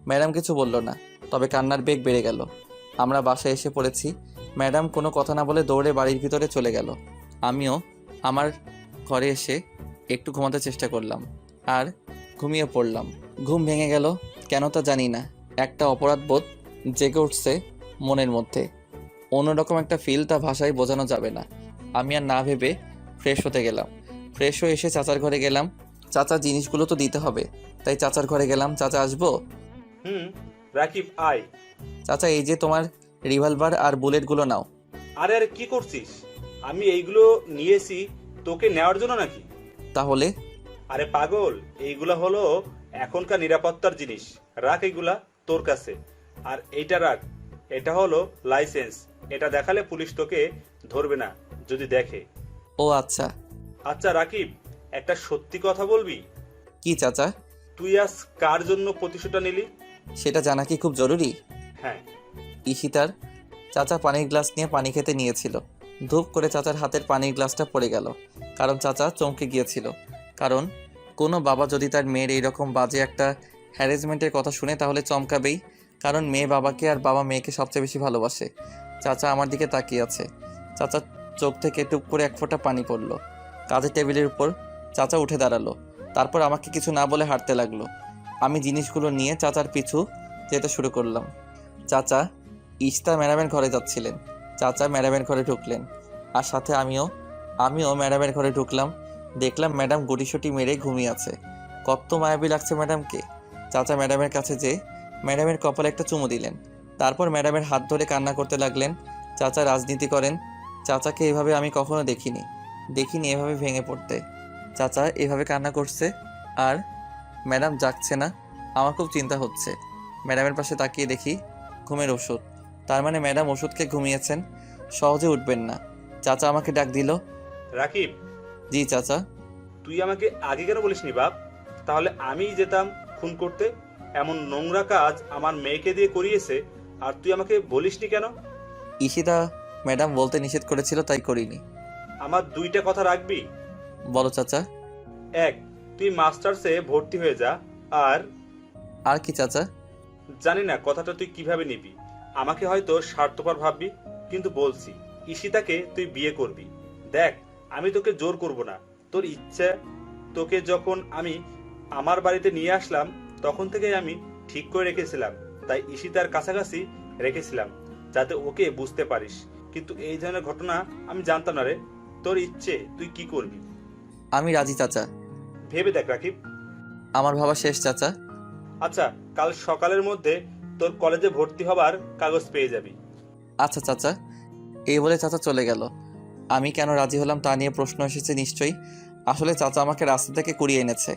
ম্যাডাম কিছু বলল না, তবে কান্নার বেগ বেড়ে গেল। আমরা বাসায় এসে পড়েছি। ম্যাডাম কোনো কথা না বলে দৌড়ে বাড়ির ভিতরে চলে গেল। আমিও আমার ঘরে এসে একটু ঘুমাতে চেষ্টা করলাম, আর ঘুমিয়ে পড়লাম। ঘুম ভেঙে গেল কেন তা জানি না। একটা অপরাধবোধ জেগে উঠছে মনের মধ্যে। অন্যরকম একটা ফিল, তা ভাষায় বোঝানো যাবে না। আমি আর না ভেবে ফ্রেশ হতে গেলাম। ফ্রেশ হয়ে এসে চাচার ঘরে গেলাম। চাচার জিনিসগুলো তো দিতে হবে, তাই চাচার ঘরে গেলাম। চাচা আসবো? রাকিব আয়। চাচা, এই যে তোমার রিভলভার আর বুলেটগুলো নাও। আরে আরে কি করছিস? আমি এইগুলো নিয়েছি তোকে নেওয়ার জন্য নাকি? তাহলে? আরে পাগল, এইগুলা হলো এখনকার নিরাপত্তার জিনিস। রাখ এইগুলা তোর কাছে। আর এইটা রাখ, এটা হলো লাইসেন্স। এটা দেখালে পুলিশ তোকে ধরবে না যদি দেখে। ও আচ্ছা। আচ্ছা রাকিব, একটা সত্যি কথা বলবি? কি চাচা? তুই আজ কার জন্য প্রতিশোধটা নিলি? সেটা জানা কি খুব জরুরি? হ্যাঁ। ঈশিতার। চাচা পানির গ্লাস নিয়ে পানি খেতে নিয়েছিল। ধূপ করে চাচার হাতের পানির গ্লাসটা পড়ে গেল। কারণ চাচা চমকে গিয়েছিল। কারণ কোনো বাবা যদি তার মেয়ের এইরকম বাজে একটা হ্যারাসমেন্টের কথা শুনে তাহলে চমকাবেই। কারণ মেয়ে বাবাকে আর বাবা মেয়েকে সবচেয়ে বেশি ভালোবাসে। চাচা আমার দিকে তাকিয়ে আছে। চাচার চোখ থেকে টুপ করে এক ফোঁটা পানি পড়ল। কাঁধের টেবিলের উপর চাচা উঠে দাঁড়ালো। তারপর আমাকে কিছু না বলে হাঁটতে লাগলো। আমি জিনিসগুলো নিয়ে চাচার পিছু যেতে শুরু করলাম। চাচা ইশতা ম্যাডামের ঘরে যাচ্ছিলেন। চাচা ম্যাডামের ঘরে ঢুকলেন, আর সাথে আমিও ম্যাডামের ঘরে ঢুকলাম। দেখলাম ম্যাডাম গুটিসুটি মেরে ঘুমিয়ে আছে। কত মায়াবী লাগছে ম্যাডামকে। চাচা ম্যাডামের কাছে যেয়ে ম্যাডামের কপালে একটা চুমু দিলেন। তারপর ম্যাডামের হাত ধরে কান্না করতে লাগলেন। চাচা রাজনীতি করেন। চাচাকে এভাবে আমি কখনো দেখিনি এভাবে ভেঙে পড়তে। চাচা এভাবে কান্না করছে আর ম্যাডাম জাগছে না। আমার খুব চিন্তা হচ্ছে। ম্যাডামের পাশে তাকিয়ে দেখি ঘুমের ওষুধ। তার মানে ম্যাডাম ওষুধকে ঘুমিয়েছেন, সহজে উঠবেন না। চাচা আমাকে ডাক দিল। রাকিব, জি চাচা। তুই আমাকে আগে কেন বলিসনি বাপ? তাহলে আমিই যেতাম খুন করতে। এমন নোংরা কাজ আমার মেয়েকে দিয়ে করিয়েছে, আর তুই আমাকে বলিসনি কেন? ঈশিতা ম্যাডাম বলতে নিষেধ করেছিল, তাই করিনি। আমার দুইটা কথা রাখবি। বলো চাচা। এক, তুই মাস্টার্সে ভর্তি হয়ে যা। আর কি চাচা? জানি না কথাটা তুই কিভাবে নিবি। আমাকে হয়তো স্বার্থপর ভাববি, কিন্তু বলছি ঈশিতাকে তুই বিয়ে করবি। দেখ, আমি তোকে জোর করব না, তোর ইচ্ছা। তোকে যখন আমি আমার বাড়িতে নিয়ে আসলাম তখন থেকে আমি ঠিক করে রেখেছিলাম, তাই ঈশিতার কাছাকাছি রেখেছিলাম যাতে ওকে বুঝতে পারিস। কিন্তু এই ধরনের ঘটনা আমি জানতাম না রে। তোর ইচ্ছে, তুই কি করবি? আমি রাজি চাচা। ভেবে দেখ রাকিব। আমার ভাবা শেষ চাচা। আচ্ছা, কাল সকালের মধ্যে তোর কলেজে ভর্তি হবার কাগজ পেয়ে যাবি। আচ্ছা চাচা। এই বলে চাচা চলে গেল। আমি কেন রাজি হলাম তা নিয়ে প্রশ্ন এসেছে নিশ্চয়ই। আসলে চাচা আমাকে রাস্তা থেকে কুড়িয়ে এনেছে।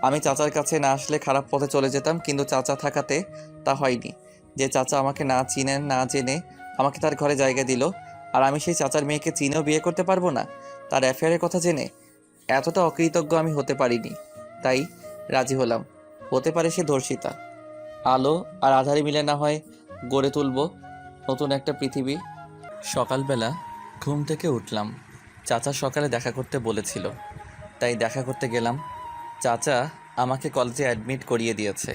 আমি চাচার কাছে না আসলে খারাপ পথে চলে যেতাম, কিন্তু চাচা থাকাতে তা হয়নি। যে চাচা আমাকে না চিনেন না জেনে আমাকে তার ঘরে জায়গা দিল, আর আমি সেই চাচার মেয়েকে চিনেও বিয়ে করতে পারবো না তার অ্যাফেয়ারের কথা জেনে। এতটা অকৃতজ্ঞ আমি হতে পারিনি, তাই রাজি হলাম। হতে পারে সে ধর্ষিতা। আলো আর আধারে মিলে না হয় গড়ে তুলব নতুন একটা পৃথিবী। সকালবেলা ঘুম থেকে উঠলাম। চাচা সকালে দেখা করতে বলেছিল, তাই দেখা করতে গেলাম। চাচা আমাকে কলেজে অ্যাডমিট করিয়ে দিয়েছে,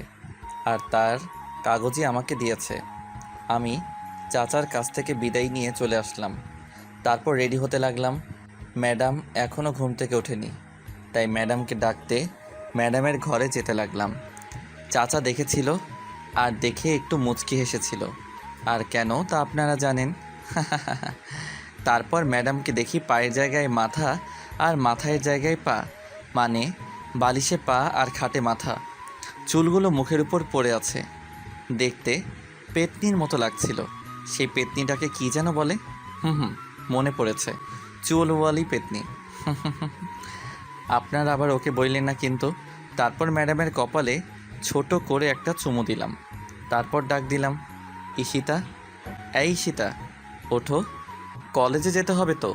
আর তার কাগজই আমাকে দিয়েছে। আমি চাচার কাছ থেকে বিদায় নিয়ে চলে আসলাম। তারপর রেডি হতে লাগলাম। ম্যাডাম এখনও ঘুম থেকে ওঠেনি, তাই ম্যাডামকে ডাকতে ম্যাডামের ঘরে যেতে লাগলাম। চাচা দেখেছিল, আর দেখে একটু মুচকি হেসেছিল। আর কেন তা আপনারা জানেন। তারপর ম্যাডামকে দেখি পায়ের জায়গায় মাথা আর মাথায় জায়গায় পা, মানে বালিশে পা আর খাটে মাথা। চুলগুলো মুখের উপর পড়ে আছে। দেখতে পেতনির মতো লাগছিল। সেই পেতনিটাকে কি যেন বলে? মনে পড়েছে, চুলওয়ালি পেতনি। আপনারা আবার ওকে বললেন না কিন্তু। তারপর ম্যাডামের কপালে ছোট করে একটা চুমু দিলাম। তারপর ডাক দিলাম, ঈশিতা, এই ঈশিতা, ওঠো, কলেজে যেতে হবে তো,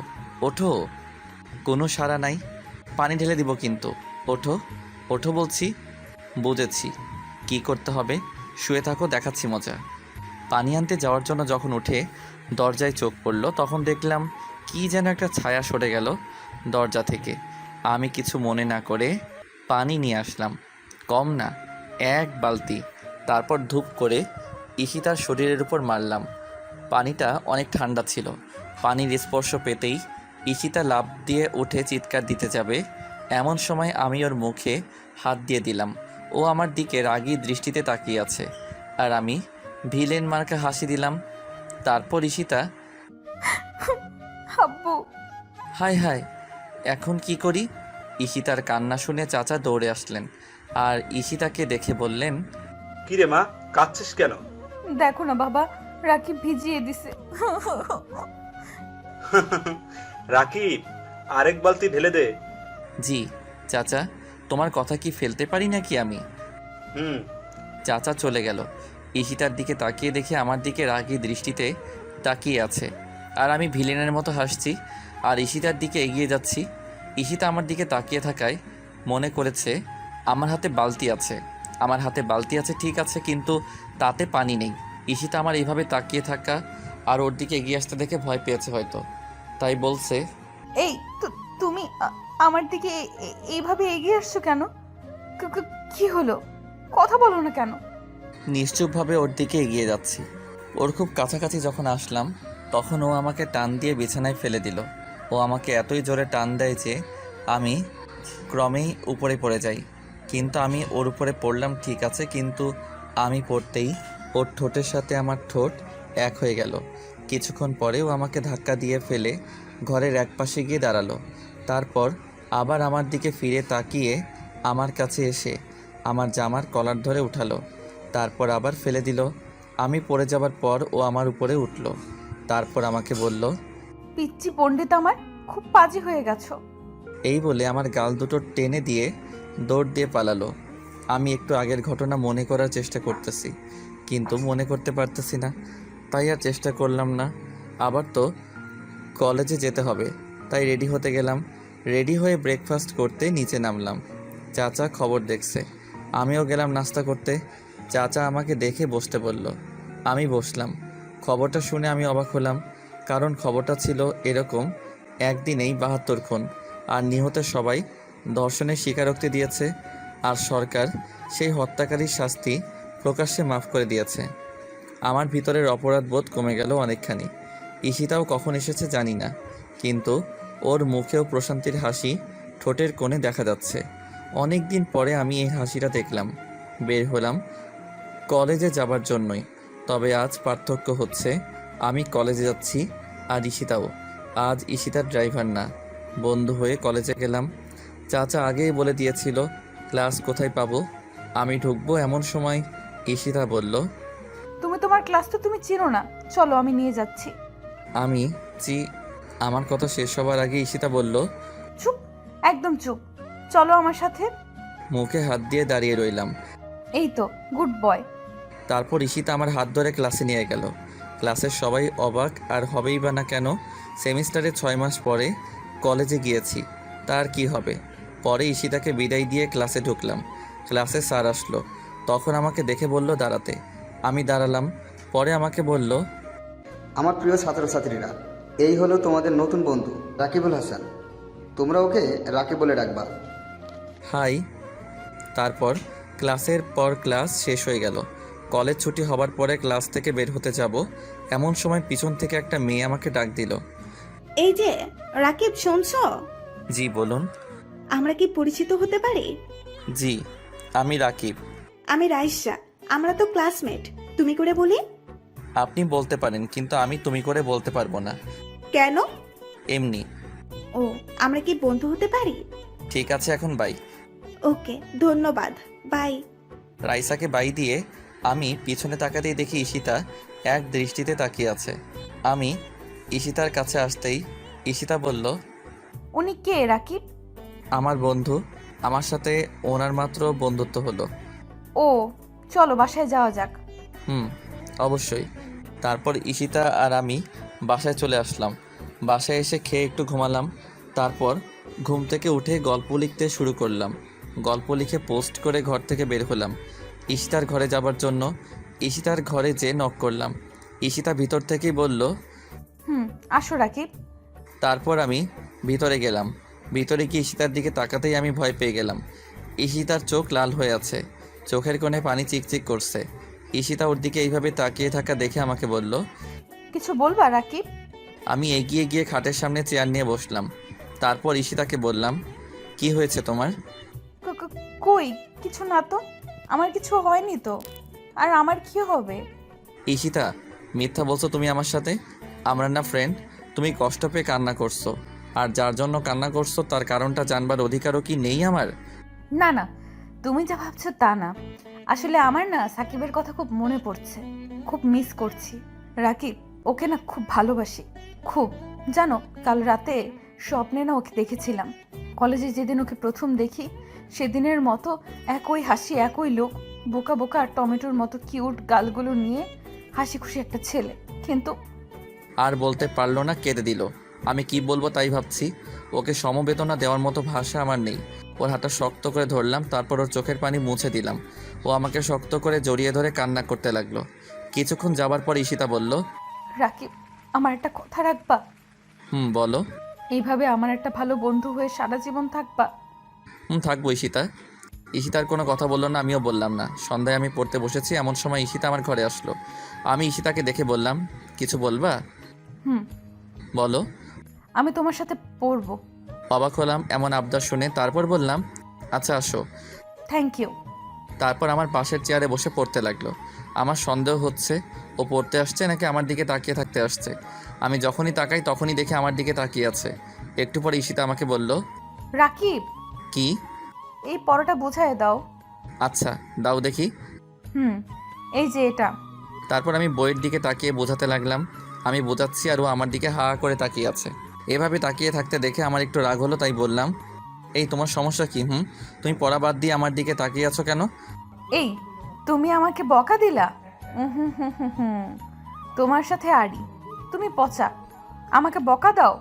ওঠো। কোনো সাড়া নাই। পানি ঢেলে দিব কিন্তু, ওঠো, ওঠো বলছি। বুঝেছি কি করতে হবে, শুয়ে থাকো, দেখাচ্ছি মজা। পানি আনতে যাওয়ার জন্য যখন উঠে দরজায় চোখ পড়ল, তখন দেখলাম কি যেন একটা ছায়া সরে গেল দরজা থেকে। আমি কিছু মনে না করে পানি নিয়ে আসলাম, কম না, 1 বালতি। তারপর ধূপ করে ঈশিতার শরীরের উপর মারলাম। পানিটা অনেক ঠান্ডা ছিল। পানির স্পর্শ পেতেই ঈশিতা লাফ দিয়ে উঠে চিৎকার দিতে যাবে, এমন সময় আমি ওর মুখে হাত দিয়ে দিলাম। ও আমার দিকে রাগী দৃষ্টিতে তাকিয়ে আছে, আর আমি ভিলেন মার্কা হাসি দিলাম। তারপর ঈশিতা হায় হায়, এখন কি করি? ঈশিতার কান্না শুনে চাচা দৌড়ে আসলেন আর ঈশিতাকে দেখে বললেন, কিরে মা, কাঁদছিস কেন? দেখো না বাবা, রাকিব ভিজিয়ে দিছে। রাকিব, আরেক বালতি ঢেলে দে। জি চাচা, তোমার কথা কি ফেলতে পারি নাকি আমি? হুম। চাচা চলে গেল। ঈশিতার দিকে তাকিয়ে দেখে আমার দিকে রাগী দৃষ্টিতে তাকিয়ে আছে, আর আমি ভিলেনের মতো হাসছি আর ঈশিতার দিকে এগিয়ে যাচ্ছি। ঈশিতা আমার দিকে তাকিয়ে থাকায় মনে করেছে আমার হাতে বালতি আছে। আমার হাতে বালতি আছে ঠিক আছে, কিন্তু তাতে পানি নেই। ঈশিতা আমার এইভাবে তাকিয়ে থাকা আর ওর দিকে এগিয়ে আসতে দেখে ভয় পেয়েছে হয়তো, তাই বলছে, এই তুমি আমার দিকে এইভাবে এগিয়ে আসছো কেন? কি হলো? কথা বলো না কেন? নিশ্চুপভাবে ওর দিকে এগিয়ে যাচ্ছি। ওর খুব কাছাকাছি যখন আসলাম তখন ও আমাকে টান দিয়ে বিছানায় ফেলে দিল। ও আমাকে এতই জোরে টান দেয় যে আমি ক্রমেই উপরে পড়ে যাই। কিন্তু আমি ওর উপরে পড়লাম ঠিক আছে, কিন্তু আমি পড়তেই ওর ঠোঁটের সাথে আমার ঠোঁট এক হয়ে গেল। কিছুক্ষণ পরেও আমাকে ধাক্কা দিয়ে ফেলে ঘরের একপাশে গিয়ে দাঁড়ালো। তারপর আবার আমার দিকে ফিরে তাকিয়ে আমার কাছে এসে আমার জামার কলার ধরে উঠালো, তারপর আবার ফেলে দিল। আমি পড়ে যাবার পর ও আমার উপরে উঠল, তারপর আমাকে বলল, পিচ্চি পণ্ডিত আমার, খুব পাজি হয়ে গেছো। এই বলে আমার গাল দুটো টেনে দিয়ে দৌড় দিয়ে পালালো। আমি একটু আগের ঘটনা মনে করার চেষ্টা করতেছি, কিন্তু মনে করতে পারতেছি না, তাই আর চেষ্টা করলাম না। আবার তো কলেজে যেতে হবে, তাই রেডি হতে গেলাম। রেডি হয়ে ব্রেকফাস্ট করতে নিচে নামলাম। চাচা খবর দেখছে, আমিও গেলাম নাস্তা করতে। চাচা আমাকে দেখে বসতে বলল, আমি বসলাম। খবরটা শুনে আমি অবাক হলাম, কারণ খবরটা ছিল এরকম, একদিনেই ৭২ খুন, আর নিহতের সবাই ধর্ষণের স্বীকারোক্তি দিয়েছে, আর সরকার সেই হত্যাকারীর শাস্তি প্রকাশ্যে মাফ করে দিয়েছে। আমার ভিতরের অপরাধবোধ কমে গেল অনেকখানি। ঈশিতাও কখন এসেছে জানি না, কিন্তু ওর মুখেও প্রশান্তির হাসি ঠোঁটের কোণে দেখা যাচ্ছে। অনেক দিন পরে আমি এই হাসিটা দেখলাম। বের হলাম কলেজে যাবার জন্যই, তবে আজ পার্থক্য হচ্ছে আমি কলেজে যাচ্ছি আর ঈশিতাও। আজ ঈশিতার ড্রাইভার না, বন্ধু হয়ে কলেজে গেলাম। চাচা আগেই বলে দিয়েছিল ক্লাস কোথায় পাবো, আমি ঢুকবো এমন সময় ঈশিতা বলল, তুমি তোমার ক্লাস তো তুমি চিনো না, চলো আমি নিয়ে যাচ্ছি। আমি আমার কথা শেষ হবার আগে ঈশিতা বলল, চুপ, একদম চুপ, চলো আমার সাথে। মুখে হাত দিয়ে দাঁড়িয়ে রইলাম। এই তো গুড বয়। তারপর ঈশিতা আমার হাত ধরে ক্লাসে নিয়ে গেল। ক্লাসের সবাই অবাক, আর হবেই বা না কেন, সেমিস্টারে 6 মাস পরে কলেজে গিয়েছি, তার কি হবে। পরে ঈশিতাকে বিদায় দিয়ে ক্লাসে ঢুকলাম। ক্লাসে স্যার আসলো, তখন আমাকে দেখে বলল দাঁড়াতে। আমি দাঁড়ালাম। পরে আমাকে বলল, আমার প্রিয় ছাত্রছাত্রীরা, এই হলো তোমাদের নতুন বন্ধু রাকিবুল হাসান। তোমরা ওকে রাকিব বলে ডাকবা। হাই। তারপর ক্লাসের পর ক্লাস শেষ হয়ে গেল। কলেজ ছুটি হবার পরে ক্লাস থেকে বের হতে যাব, এমন সময় পিছন থেকে একটা মেয়ে আমাকে ডাক দিল। এই যে রাকিব, শুনছো? জি বলুন। আমরা কি পরিচিত হতে পারি? জি, আমি রাকিব। আমি রাইসা, আমরা তো ক্লাসমেট। তুমি করে বলি? আপনি বলতে পারেন, কিন্তু আমি তুমি করে বলতে পারবো না। কেন? এমনি। ও, আমরা কি বন্ধু হতে পারি? ঠিক আছে, এখন বাই। ওকে, ধন্যবাদ, বাই। রাইসাকে বাই দিয়ে আমি পিছনে তাকাতেই দেখি ঈশিতা এক দৃষ্টিতে তাকিয়ে আছে। আমি ঈশিতার কাছে আসতেই ঈশিতা বলল, উনি কে রাকিব? আমার বন্ধু। আমার সাথে ওনার মাত্র বন্ধুত্ব হলো। ও, চলো বাসায় যাওয়া যাক। অবশ্যই। তারপর ঈশিতা আর আমি বাসায় চলে আসলাম। বাসায় এসে খেয়ে একটু ঘুমালাম। তারপর ঘুম থেকে উঠে গল্প লিখতে শুরু করলাম। গল্প লিখে পোস্ট করে ঘর থেকে বের হলাম ঈশিতার ঘরে যাবার জন্য। ঈশিতার ঘরে যেয়ে নক করলাম। ঈশিতা ভিতর থেকেই বলল, আসো রাকিব। তারপর আমি ভিতরে গেলাম। ভিতরে গিয়ে ঈশিতার দিকে তাকাতেই আমি ভয় পেয়ে গেলাম। ঈশিতার চোখ লাল হয়ে আছে, চোখের কোণে পানি চিকচিক করছে। ঈশিতা ওর দিকে এইভাবে তাকিয়ে থাকা দেখে আমাকে বলল, কিছু বলবা রাকিব? আমি এগিয়ে গিয়ে খাটের সামনে চেয়ার নিয়ে বসলাম। তারপর ঈশিতাকে বললাম, কি হয়েছে তোমার? কই কিছু না তো, আমার কিছু হয়নি তো, আর আমার কি হবে? ঈশিতা, মিথ্যা বলছো তুমি আমার সাথে। আমরা না ফ্রেন্ড? তুমি কষ্ট পেয়ে কান্না করছো, আর যার জন্য কান্না করছো তার কারণটা জানবার অধিকারও কি নেই আমার? না না, তুমি যা ভাবছো তা না। আসলে আমার না সাকিবের কথা খুব মনে পড়ছে, খুব মিস করছি। রাকিব, ওকে না খুব ভালোবাসি, খুব। জানো, কাল রাতে স্বপ্নে না ওকে দেখেছিলাম। কলেজে যেদিন ওকে প্রথম দেখি সেদিনের মতো একই হাসি, একই লোক, বোকা বোকা আর টমেটোর মতো কিউট গালগুলো নিয়ে হাসি খুশি একটা ছেলে। কিন্তু আর বলতে পারলো না, কেঁদে দিল। আমি কি বলবো তাই ভাবছি। ওকে সমবেদনা দেওয়ার মতো ভাষা আমার নেই। ওর হাতটা শক্ত করে ধরলাম, তারপর ওর চোখের পানি মুছে দিলাম। ও আমাকে শক্ত করে জড়িয়ে ধরে কান্না করতে লাগলো। কিছুক্ষণ যাবার পর ঈশিতা বলল, রাকিব, আমার একটা কথা রাখবা? বলো। এইভাবে আমার একটা ভালো বন্ধু হয়ে সারা জীবন থাকবা? থাকবো ঈশিতা। ঈশিতার কোনো কথা বললো না, আমিও বললাম না। সন্ধ্যায় আমি পড়তে বসেছি, এমন সময় ঈশিতা আমার ঘরে আসলো। আমি ঈশিতাকে দেখে বললাম, কিছু বলবা? হুম, বলো। আমি তোমার সাথে পড়বো। অবাক হলাম এমন আবদার শুনে, তারপর বললাম, আচ্ছা আসো। Thank you. তারপর আমার পাশের চেয়ারে বসে পড়তে লাগলো। আমার সন্দেহ হচ্ছে ও পড়তে আসছে নাকি আমার দিকে তাকিয়ে থাকতে আসছে। আমি যখনই তাকাই তখনই দেখে আমার দিকে তাকিয়ে আছে। একটু পরে ঈশিতা আমাকে বলল, রাকিব, কি? এই পরোটা বোঝায় দাও। আচ্ছা দাও দেখি। এই যে এটা। তারপর আমি বইয়ের দিকে তাকিয়ে বোঝাতে লাগলাম। আমি বোঝাচ্ছি আর ও আমার দিকে হা করে তাকিয়ে আছে। এভাবে তাকিয়ে থাকতে দেখে আমার একটু রাগ হলো, তাই বললাম, এই তোমার সমস্যা কি? তুমি পড়া বাদ দিয়ে আমার দিকে তাকিয়ে আছো কেন? এই, তুমি আমাকে বকা দিলা? হুম, তোমার সাথে আড়ি, তুমি পচা, আমাকে বকা দাও।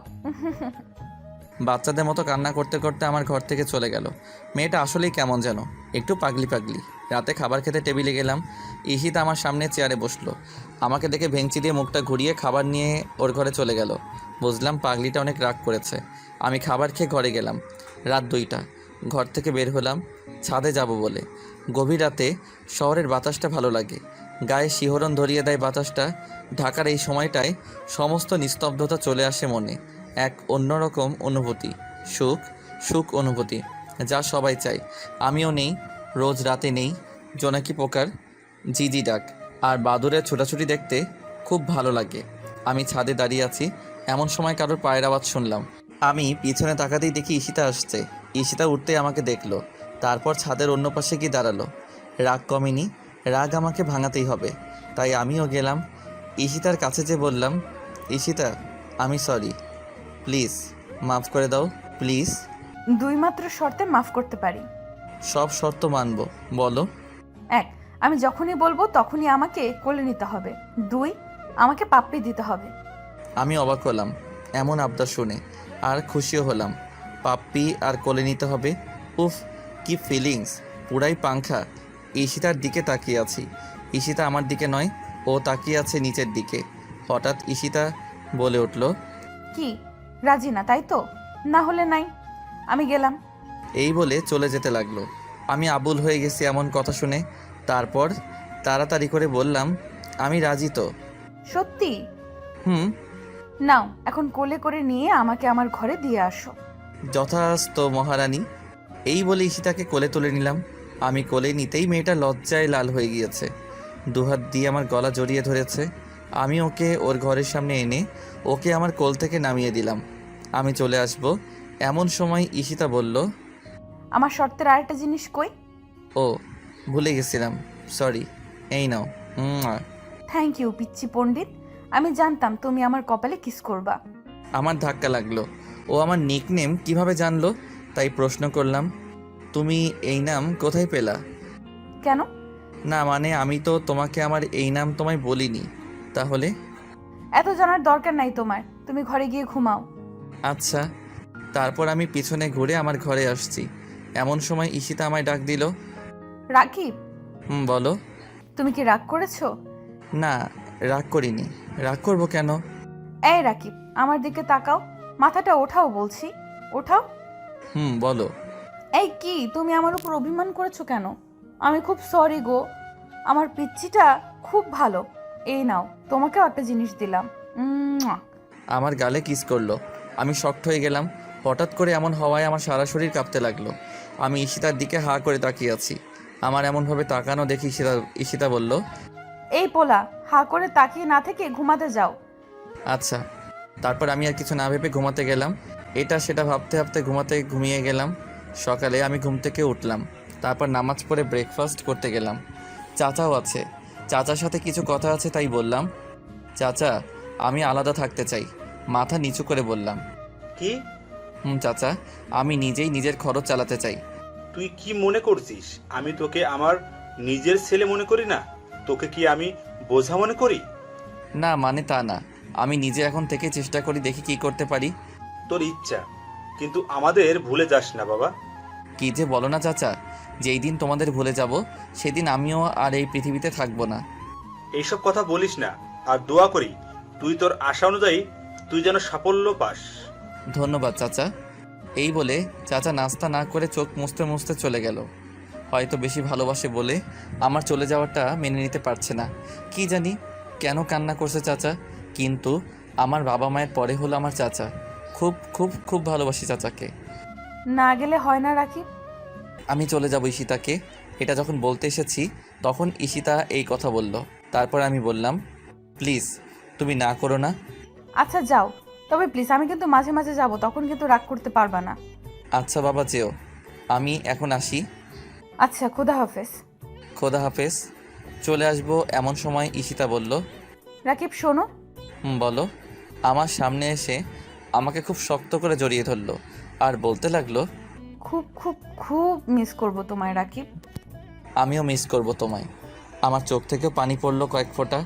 বাচ্চাদের মতো কান্না করতে করতে আমার ঘর থেকে চলে গেল। মেয়েটা আসলেই কেমন যেন, একটু পাগলি পাগলি। রাতে খাবার খেতে টেবিলে গেলাম। ঈশিতা আমার সামনে চেয়ারে বসলো। আমাকে দেখে ভেঙচি দিয়ে মুখটা ঘুরিয়ে খাবার নিয়ে ওর ঘরে চলে গেল। বুঝলাম পাগলিটা অনেক রাগ করেছে। আমি খাবার খেয়ে ঘরে গেলাম। রাত 2টা। ঘর থেকে বের হলাম ছাদে যাব বলে। গভীর রাতে শহরের বাতাসটা ভালো লাগে, গায়ে শিহরণ ধরিয়ে দেয় বাতাসটা। ঢাকার এই সময়টায় সমস্ত নিস্তব্ধতা চলে আসে মনে। এক অন্যরকম অনুভূতি, সুখ অনুভূতি, যা সবাই চায়। আমিও নেই, রোজ রাতে নেই জোনাকি পোকার ঝিঝি ডাক আর বাদুড়ের ছোটাছুটি দেখতে খুব ভালো লাগে। আমি ছাদে দাঁড়িয়ে আছি, এমন সময় কারোর পায়ের আওয়াজ শুনলাম। আমি পিছনে তাকাতেই দেখি ঈশিতা আসছে। ঈশিতা উঠতেই আমাকে দেখলো, তারপর ছাদের অন্য পাশে গিয়ে দাঁড়ালো। রাগ কমেনি, রাগ আমাকে ভাঙাতেই হবে, তাই আমিও গেলাম। ঈশিতার কাছে যে বললাম, ঈশিতা আমি সরি, প্লিজ মাফ করে দাও প্লিজ। দুই মাত্র শর্তে মাফ করতে পারি। সব শর্ত মানব, বলো। 1, আমি যখনই বলবো তখনই আমাকে কোলে নিতে হবে। 2, আমাকে পাপ্পি দিতে হবে। আমি অবাক হলাম এমন আবদার শুনে, আর খুশিও হলাম। পাপ্পি আর কোলে নিতে হবে, উফ কি ফিলিংস, পুরাই পাংখা। ঈশিতার দিকে তাকিয়ে আছি, ঈশিতা আমার দিকে নয়, ও তাকিয়ে আছে নিচের দিকে। হঠাৎ ঈশিতা বলে উঠল, কি, রাজি না তাই তো? না হলে নাই, আমি গেলাম। এই বলে চলে যেতে লাগলো। আমি আবুল হয়ে গেছি এমন কথা শুনে। তারপর তাড়াতাড়ি করে বললাম, আমি রাজি তো। সত্যি? হুম। নাও, এখন কোলে করে নিয়ে আমাকে আমার ঘরে দিয়ে আসো। যথাস্ত মহারানী। এই বলে ঈশিতাকে কোলে তুলে নিলাম। আমি কোলে নিতেই মেয়েটা লজ্জায় লাল হয়ে গিয়েছে, দুহাত দিয়ে আমার গলা জড়িয়ে ধরেছে। আমি ওকে ওর ঘরের সামনে এনে ওকে আমার কোল থেকে নামিয়ে দিলাম। আমি চলে আসব এমন সময় ঈশিতা বলল, আমার শর্তের আরেকটা জিনিস কই? ও ভুলে গেছিলাম, সরি, এই নাও। থ্যাংক ইউ পিচ্চি পণ্ডিত, আমি জানতাম তুমি আমার কপালে কিস করবা। আমার ধাক্কা লাগলো। ও আমার নিকনেম কিভাবে জানলো তাই প্রশ্ন করলাম, তুমি এই নাম কোথায় পেলা? কেন? না মানে আমি তো তোমাকে আমার এই নাম তোমায় বলিনি। তাহলে? এত জানার দরকার নাই তোমার, তুমি ঘরে গিয়ে ঘুমাও। আচ্ছা। তারপর আমি পিছনে ঘুরে আমার ঘরে আসছি। এমন সময় ঈশিতা আমায় ডাক দিল। রাকিব, বলো। তুমি কি রাগ করেছো? না, রাগ করিনি। রাগ করবো কেন? এই রাকিব, আমার দিকে তাকাও, মাথাটা ওঠাও বলছি, ওঠাও। বলো। এই কি, তুমি আমার উপর অভিমান করেছো কেন? আমি খুব সরি গো, আমার পিচ্চিটা খুব ভালো। এই নাও, তোমাকেও একটা জিনিস দিলাম। আমার গালে কিস করলো। আমি শক্ট হয়ে গেলাম। হঠাৎ করে এমন হওয়ায় আমার সারা শরীর কাঁপতে লাগলো। আমি ঈশিতার দিকে হা করে তাকিয়ে আছি। আমার এমনভাবে তাকানো দেখি ঈশিতা বলল, এই পোলা, হা করে তাকিয়ে না থেকে ঘুমাতে যাও। আচ্ছা। তারপর আমি আর কিছু না ভেবে ঘুমাতে গেলাম। এটা সেটা ভাবতে ভাবতে ঘুমিয়ে গেলাম। সকালে আমি ঘুম থেকে উঠলাম, তারপর নামাজ পড়ে ব্রেকফাস্ট করতে গেলাম। চাচাও আছে, চাচার সাথে কিছু কথা আছে তাই বললাম, চাচা আমি আলাদা থাকতে চাই। মাথা নিচু করে বললাম, কি? চাচা আমি নিজেই নিজের খরচ চালাতে চাই। তুই কি মনে করছিস আমি তোকে আমার নিজের ছেলে মনে করি না? তোকে কি আমি বোঝা মনে করি? না মানে তা না, আমি নিজে এখন থেকে চেষ্টা করি, দেখি কি করতে পারি। তোর ইচ্ছা, কিন্তু আমাদের ভুলে যাস না বাবা। কি যে বলো না চাচা, যেই দিন তোমাদের ভুলে যাব সেদিন আমিও আর এই পৃথিবীতে থাকবো না। এইসব কথা বলিস না, আর দোয়া করি তুই তোর আশা অনুযায়ী তুই যেন সাফল্য পাস। ধন্যবাদ চাচা। এই বলে চাচা নাস্তা না করে চোখ মুছতে মুছতে চলে গেল। হয়তো বেশি ভালোবাসে বলে আমার চলে যাওয়াটা মেনে নিতে পারছে না। কি জানি কেন কান্না করছে চাচা, কিন্তু আমার বাবা মায়ের পরে হলো আমার চাচা। খুব খুব খুব ভালোবাসি চাচাকে। না গেলে হয় না রাকিব। আমি চলে যাব ঈশিতাকে, এটা যখন বলতে এসেছি তখন ঈশিতা এই কথা বলল। তারপর আমি বললাম, প্লিজ তুমি না করো না। আচ্ছা যাও, তবে প্লিজ আমি কিন্তু মাঝে মাঝে যাব, তখন কিন্তু রাগ করতে পারবা না। আচ্ছা বাবা যেও, আমি এখন আসি। আচ্ছা, খোদা হাফেজ। খোদা হাফেজ। চলে আসবো এমন সময় ঈশিতা বলল, রাকিব শোনো। বলো। আমার সামনে এসে আমাকে খুব শক্ত করে জড়িয়ে ধরলো আর বলতে লাগলো, খুব খুব খুব মিস করব তোমায় রাকিব। আমিও মিস করব তোমায়। আমার চোখ থেকেও পানি পড়লো কয়েক ফোঁটা।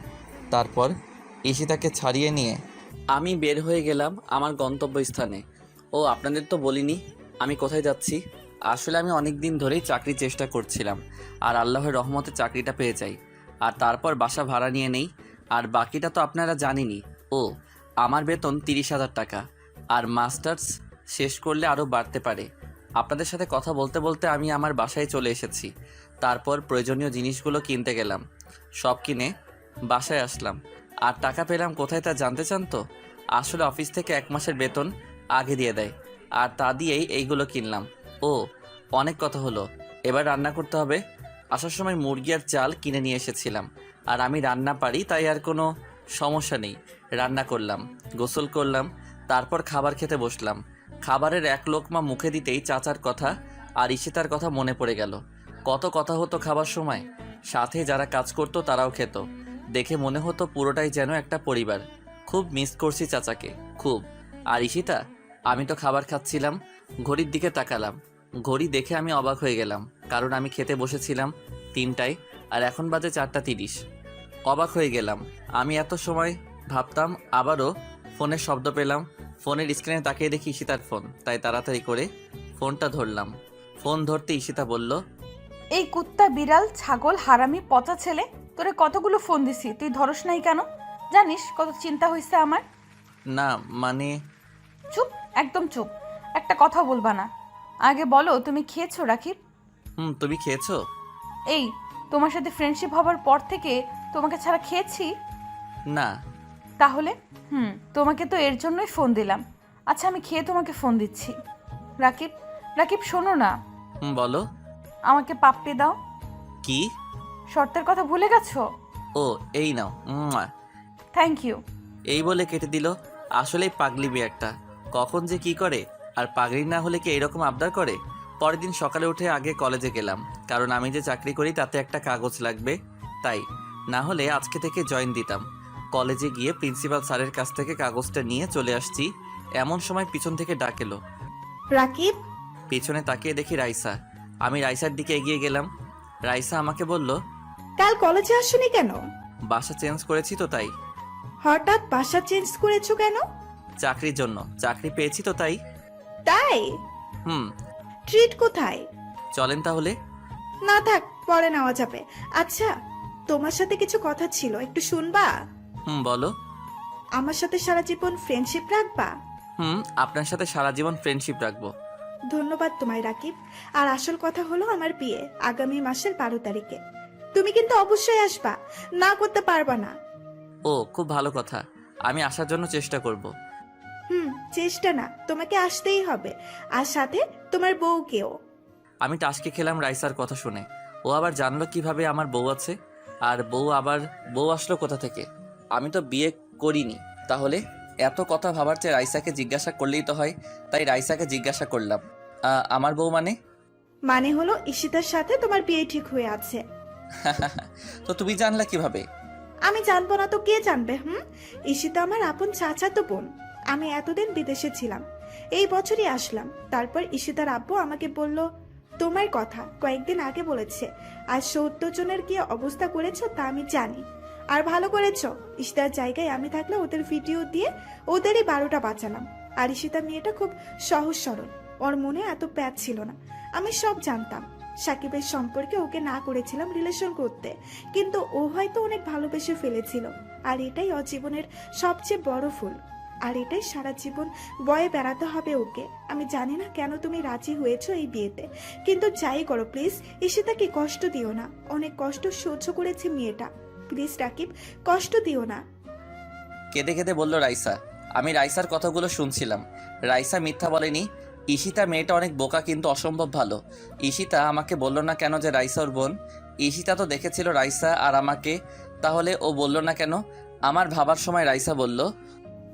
তারপর ঈশিতাকে ছাড়িয়ে নিয়ে আমি বের হয়ে গেলাম আমার গন্তব্যস্থানে। ও আপনাদের তো বলিনি আমি কোথায় যাচ্ছি। আসলে আমি অনেক দিন ধরেই চাকরির চেষ্টা করছিলাম, আর আল্লাহর রহমতে চাকরিটা পেয়ে যাই, আর তারপর বাসা ভাড়া নিয়ে নেই। আর বাকিটা তো আপনারা জানেনই। ও আমার বেতন 30,000 টাকা, আর মাস্টার্স শেষ করলে আরও বাড়তে পারে। আপনাদের সাথে কথা বলতে বলতে আমি আমার বাসায় চলে এসেছি। তারপর প্রয়োজনীয় জিনিসগুলো কিনতে গেলাম, সব কিনে বাসায় আসলাম। আর টাকা পেলাম কোথায় তা জানতে চান তো? আসলে অফিস থেকে 1 মাসের বেতন আগে দিয়ে দেয়, আর তা দিয়েই এইগুলো কিনলাম। ও অনেক কথা হলো, এবার রান্না করতে হবে। আসার সময় মুরগি আর চাল কিনে নিয়ে এসেছিলাম, আর আমি রান্না পারি তাই আর কোনো সমস্যা নেই। রান্না করলাম, গোসল করলাম, তারপর খাবার খেতে বসলাম। খাবারের 1 লোকমা মুখে দিতেই চাচার কথা আর ঈশিতার কথা মনে পড়ে গেল। কত কথা হতো খাবার সময়, সাথে যারা কাজ করতো তারাও খেত। দেখে মনে হতো পুরোটাই যেন একটা পরিবার। খুব মিস করছি চাচাকে, খুব। আর ঈশিতা, আমি তো খাবার খাচ্ছিলাম, ঘড়ির দিকে তাকালাম। ঘড়ি দেখে আমি অবাক হয়ে গেলাম, কারণ আমি খেতে বসেছিলাম 3টায়, আর এখন বাজে 4:30। অবাক হয়ে গেলাম। আমি এত সময় ভাবতাম, আবারও ফোনের শব্দ পেলাম। ফোনের স্ক্রিনে তাকিয়ে দেখি ঈশিতার ফোন, তাই তাড়াতাড়ি করে ফোনটা ধরলাম। ফোন ধরতে ঈশিতা বলল, এই কুত্তা, বিড়াল, ছাগল, হারামি, পচা ছেলে, তোরে কতগুলো ফোন দিছি, তুই ধরস নাই কেন? জানিস কত চিন্তা হয়েছে আমার? না মানে। চুপ, একদম চুপ, একটা কথা বলবা না। আগে বলো তুমি খেয়েছো রাকিব? তুমি খেয়েছো? এই, তোমার সাথে ফ্রেন্ডশিপ হবার পর থেকে তোমাকে ছাড়া খেয়েছি? না। তাহলে তোমাকে তো এর জন্যই ফোন দিলাম। আচ্ছা আমি খেয়ে তোমাকে ফোন দিচ্ছি। রাকিব, রাকিব শোনো না, বলো। আমাকে পাপ্পি দাও। কি? শর্তের কথা ভুলে গেছো? ও এই নাও। Thank you. এই বলে কেটে দিল। আসলেই পাগলি মেয়ে একটা, কখন যে কি করে। আর পাগলি না হলে কি এরকম আবদার করে? পরের দিন সকালে উঠে আগে কলেজে গেলাম, কারণ আমি যে চাকরি করি তাতে একটা কাগজ লাগবে, তাই। না হলে আজকে থেকে জয়েন দিতাম। কলেজে গিয়ে প্রিন্সিপাল স্যারের কাছ থেকে কাগজটা নিয়ে চলে আসছি, এমন সময় পিছন থেকে ডাক এলো। রাকিব, পিছনে তাকিয়ে দেখি রাইসা। আমি রাইসার দিকে এগিয়ে গেলাম। রাইসা আমাকে বলল, কাল কলেজে আসোনি কেন? বাসা চেঞ্জ করেছি তো তাই। হঠাৎ বাসা চেঞ্জ করেছো কেন? চাকরির জন্য, চাকরি পেয়েছি তো তাই। তাই? হুম। ট্রিট কোথায়? চলেন তাহলে। না থাক, পরে নেওয়া যাবে। আচ্ছা, তোমার সাথে কিছু কথা ছিল, একটু শুনবা? বলো। আমার সাথে সারা জীবন ফ্রেন্ডশিপ রাখবা? আপনার সাথে সারা জীবন ফ্রেন্ডশিপ রাখবো। ধন্যবাদ তোমায় রাকিব। আর আসল কথা হলো, আমার বিয়ে আগামী মাসের 12 তারিখে। তুমি কিন্তু অবশ্যই আসবা, না করতে পারবা না। ও খুব ভালো কথা, আমি আসার জন্য চেষ্টা করব। চেষ্টা না, তোমাকে আসতেই হবে, আর সাথে তোমার বউকেও। আমি টাসকে খেলাম রাইসার কথা শুনে। ও আবার জানলো কিভাবে আমার বউ আছে, আর বউ আসলো কোথা থেকে? আমি তো বিয়ে করিনি, তাহলে এত কথা ভাবার চেয়ে রাইসাকে জিজ্ঞাসা করলেই তো হয়, তাই রাইসাকে জিজ্ঞাসা করলাম, আমার বউ মানে? মানে হলো ঈশিতার সাথে তোমার বিয়ে ঠিক হয়ে আছে। তো তুমি জানলা কিভাবে? আমি জানবো না তো কে জানবে? ঈশিতা আমার আপন চাচাতো বোন। আমি এতদিন বিদেশে ছিলাম, এই বছরই আসলাম। তারপর ঈশিতার আব্বু আমাকে বলল তোমার কথা কয়েকদিন আগে বলেছে। আর 70 জনের কি অবস্থা করেছো তা আমি জানি। আর ভালো করেছো, ঈশিতার জায়গায় আমি থাকলে ওদের ভিডিও দিয়ে ওদেরই 12টা বাঁচালাম। আর ঈশিতা মেয়েটা খুব সহজ সরল, ওর মনে এত প্যাচ ছিল না। আমি সব জানতাম। সাকিবের সম্পর্কে ওকে না করেছিলাম রিলেশন করতে, কিন্তু ও হয়তো অনেক ভালোবেসে ফেলেছিল। আর এটাই ওর জীবনের সবচেয়ে বড় ফুল। আর এটাই সারা জীবন বয়ে বেড়াতে হবে ওকে। আমি জানি না কেন তুমি রাজি হয়েছো এই বিয়েতে, কিন্তু যাই করো প্লিজ ঈশিতাকে কষ্ট দিও না। অনেক কষ্ট সহ্য করেছে মেয়েটা, প্লিজ রাকিব কষ্ট দিও না। কেঁদে কেঁদে বলল রাইসা। আমি রাইসার কথাগুলো শুনছিলাম। রাইসা মিথ্যা বলেনি। ঈশিতা মেয়েটা অনেক বোকা, কিন্তু অসম্ভব ভালো। ঈশিতা আমাকে বলল না কেন যে রাইসা ওর বোন? ঈশিতা তো দেখেছিল রাইসা আর আমাকে, তাহলে ও বলল না কেন? আমার ভাবার সময় রাইসা বলল,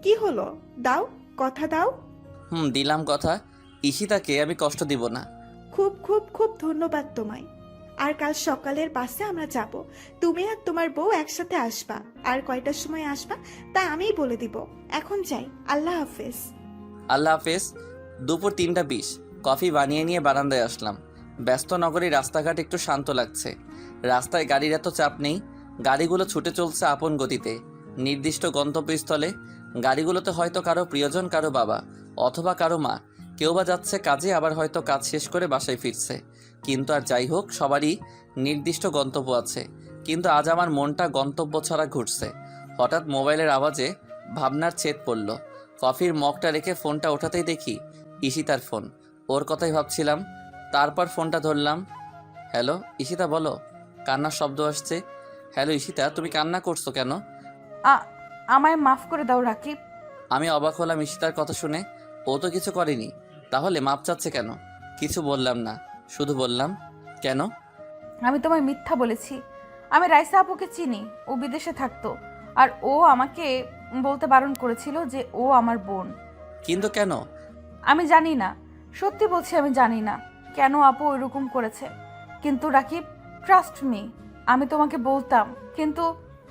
কি হলো, দাও কথা দাও। দিলাম কথা। ঈশিতাকে আমি কষ্ট দিব না। খুব খুব খুব ধন্যবাদ তোমায়। আর কাল সকালের বাসে আমরা যাব। তুমি আর তোমার বউ একসাথে আসবা। আর কয়টার সময় আসবা তা আমিই বলে দিব। এখন যাই, আল্লাহ হাফেজ। আল্লাহ হাফেজ। দুপুর 3:20 কফি বানিয়ে নিয়ে বারান্দায় আসলাম। ব্যস্ত নগরী রাস্তাঘাট একটু শান্ত লাগছে। রাস্তায় গাড়ির এত চাপ নেই। গাড়িগুলো ছুটে চলছে আপন গতিতে নির্দিষ্ট গন্তব্যস্থলে। গাড়িগুলোতে হয়তো কারো প্রিয়জন, কারো বাবা অথবা কারো মা। কেউ বা যাচ্ছে কাজে, আবার হয়তো কাজ শেষ করে বাসায় ফিরছে। কিন্তু আর যাই হোক, সবারই নির্দিষ্ট গন্তব্য আছে। কিন্তু আজ আমার মনটা গন্তব্য ছাড়া ঘুরছে। হঠাৎ মোবাইলের আওয়াজে ভাবনার ছেদ পড়ল। কফির মগটা রেখে ফোনটা ওঠাতেই দেখি ঈশিতার ফোন। ওর কথাই ভাবছিলাম। তারপর ফোনটা ধরলাম। হ্যালো ঈশিতা, বলো। কান্নার শব্দ আসছে। হ্যালো ঈশিতা, তুমি কান্না করছো কেন? আমায় মাফ করে দাও রাকিব। আমি অবাক হলাম ঈশিতার কথা শুনে। ও তো কিছু করেনি, তাহলে মাপ চাচ্ছে কেন? কিছু বললাম না, শুধু বললাম, কেন? আমি তোমায় মিথ্যা বলেছি। আমি রাইসা আপুকে চিনি, ও বিদেশে থাকতো। আর ও আমাকে বলতে বারণ করেছিল যে ও আমার বোন। কিন্তু কেন? আমি জানি না, সত্যি বলছি আমি জানি না কেন আপু এরকম করেছে। কিন্তু রাকিব, ট্রাস্ট মি, আমি তোমাকে বলতাম, কিন্তু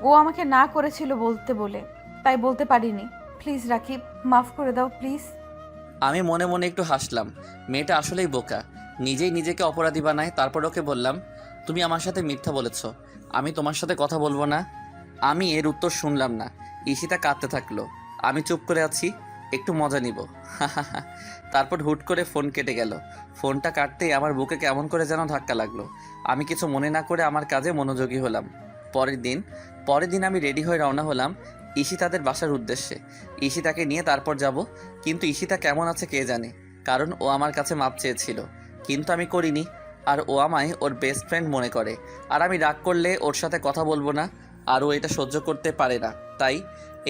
ও আমাকে না করেছিল বলতে বলে, তাই বলতে পারিনি। প্লিজ রাকিব, মাফ করে দাও প্লিজ। আমি মনে মনে একটু হাসলাম। মেয়েটা আসলেই বোকা, নিজেই নিজেকে অপরাধী বানায়। তারপর ওকে বললাম, তুমি আমার সাথে মিথ্যা বলেছ, আমি তোমার সাথে কথা বলবো না। আমি এর উত্তর শুনলাম না। ঈশিতা কাঁদতে থাকলো। আমি চুপ করে আছি, একটু মজা নিব। তারপর হুট করে ফোন কেটে গেল। ফোনটা কাটতেই আমার বুকে কেমন করে যেন ধাক্কা লাগলো। আমি কিছু মনে না করে আমার কাজে মনোযোগী হলাম। পরের দিন আমি রেডি হয়ে রওনা হলাম ঈশিতাদের বাসার উদ্দেশ্যে। ঈশিতাকে নিয়ে তারপর যাব। কিন্তু ঈশিতা কেমন আছে কে জানে, কারণ ও আমার কাছে মাপ চেয়েছিল, কিন্তু আমি করিনি। আর ও আমায় ওর বেস্ট ফ্রেন্ড মনে করে। আর আমি রাগ করলে ওর সাথে কথা বলবো না, আর ও এটা সহ্য করতে পারে না। তাই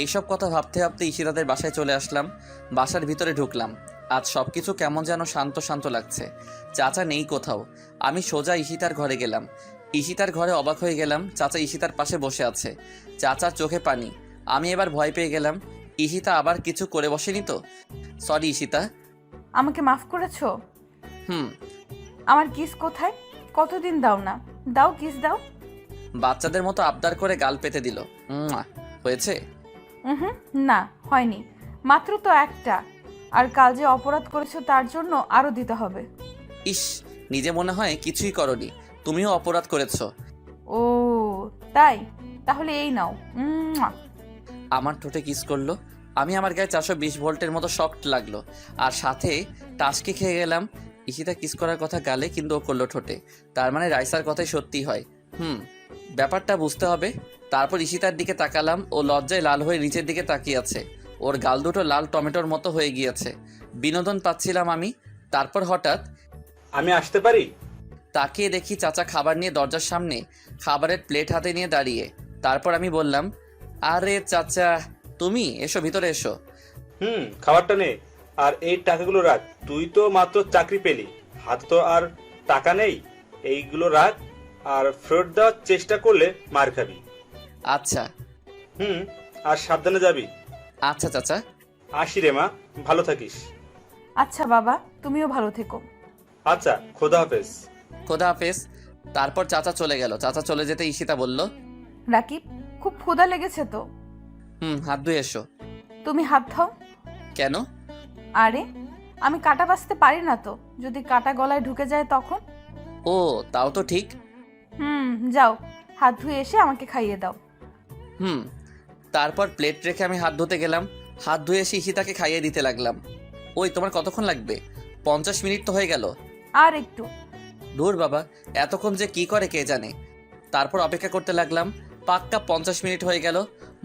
এইসব কথা ভাবতে ভাবতে ঈশিতাদের বাসায় চলে আসলাম। বাসার ভিতরে ঢুকলাম। আজ সব কিছু কেমন যেন শান্ত শান্ত লাগছে। চাচা নেই কোথাও। আমি সোজা ঈশিতার ঘরে গেলাম। ঈশিতার ঘরে অবাক হয়ে গেলাম, চাচা ঈশিতার পাশে বসে আছে। চাচার চোখে পানি। আমি এবার ভয় পেয়ে গেলাম, ঈশিতা আবার কিছু করে বসেনি তো? সরি ঈশিতা। আমাকে মাফ করেছো? হুম। আমার কিস কোথায়? কতদিন দাও না, দাও কিস দাও। বাচ্চাদের মতো আবদার করে গাল পেতে দিল। হয়েছে? হুম, না হয়নি, মাত্র তো একটা। আর কাল যে অপরাধ করেছো তার জন্য আরো দিতে হবে। ইস, নিজে মনে হয় কিছুই করনি, তুমিও অপরাধ করেছো। ও তাই, তাহলে এই নাও। আমার ঠোঁটে কিস করলো। আমি আমার গায়ে 420 ভোল্টের মতো শক্ট লাগলো, আর সাথে টাসকি খেয়ে গেলাম। ঈশিতা কিস করার কথা গালে, কিন্তু ও করলো ঠোঁটে। তার মানে রাইসার কথাই সত্যি হয়। ব্যাপারটা বুঝতে হবে। তারপর ঈশিতার দিকে তাকালাম। ও লজ্জায় লাল হয়ে নিচের দিকে তাকিয়ে আছে। ওর গাল দুটো লাল টমেটোর মতো হয়ে গিয়েছে। বিনোদন পাচ্ছিলাম আমি। তারপর হঠাৎ আমি আসতে পারি? তাকিয়ে দেখি চাচা খাবার নিয়ে দরজার সামনে খাবারের প্লেট হাতে নিয়ে দাঁড়িয়ে। তারপর আমি বললাম, আরে চাচা তুমি, এসো ভিতরে এসো। খাবারটা নে, আর এই টাকাগুলো রাখ। তুই তো মাত্র চাকরি পেলি, হাতে তো আর টাকা নেই। এইগুলো রাখ, আর ফেরত দেওয়ার চেষ্টা করলে মার খাবি। আচ্ছা। আর সাবধানে যাবি। আচ্ছা চাচা। আসি রে মা, ভালো থাকিস। আচ্ছা বাবা, তুমিও ভালো থেকো। আচ্ছা, খোদা হাফেজ। খোদা হাফেজ। তারপর চাচা চলে গেল। চাচা চলে যেতে ঈশিতা বলল, রাকিব, খুব ক্ষুধা লেগেছে তো। হাত ধুয়ে এসো। তুমি হাত খাও। কেন? আরে, আমি কাটা বাছতে পারি না তো, যদি কাটা গলায় ঢুকে যায় তখন। ও, তাও তো ঠিক। যাও, হাত ধুয়ে এসে আমাকে খাইয়ে দাও। তারপর প্লেট রেখে আমি হাত ধুতে গেলাম। হাত ধুয়ে এসে ঈশিতাকে খাইয়ে দিতে লাগলাম। ওই, তোমার কতক্ষণ লাগবে? 50 মিনিট তো হয়ে গেল। আর একটু। ধুর বাবা, এতক্ষণ যে কি করে কে জানে। তারপর অপেক্ষা করতে লাগলাম। পাক্কা 50 মিনিট হয়ে গেল,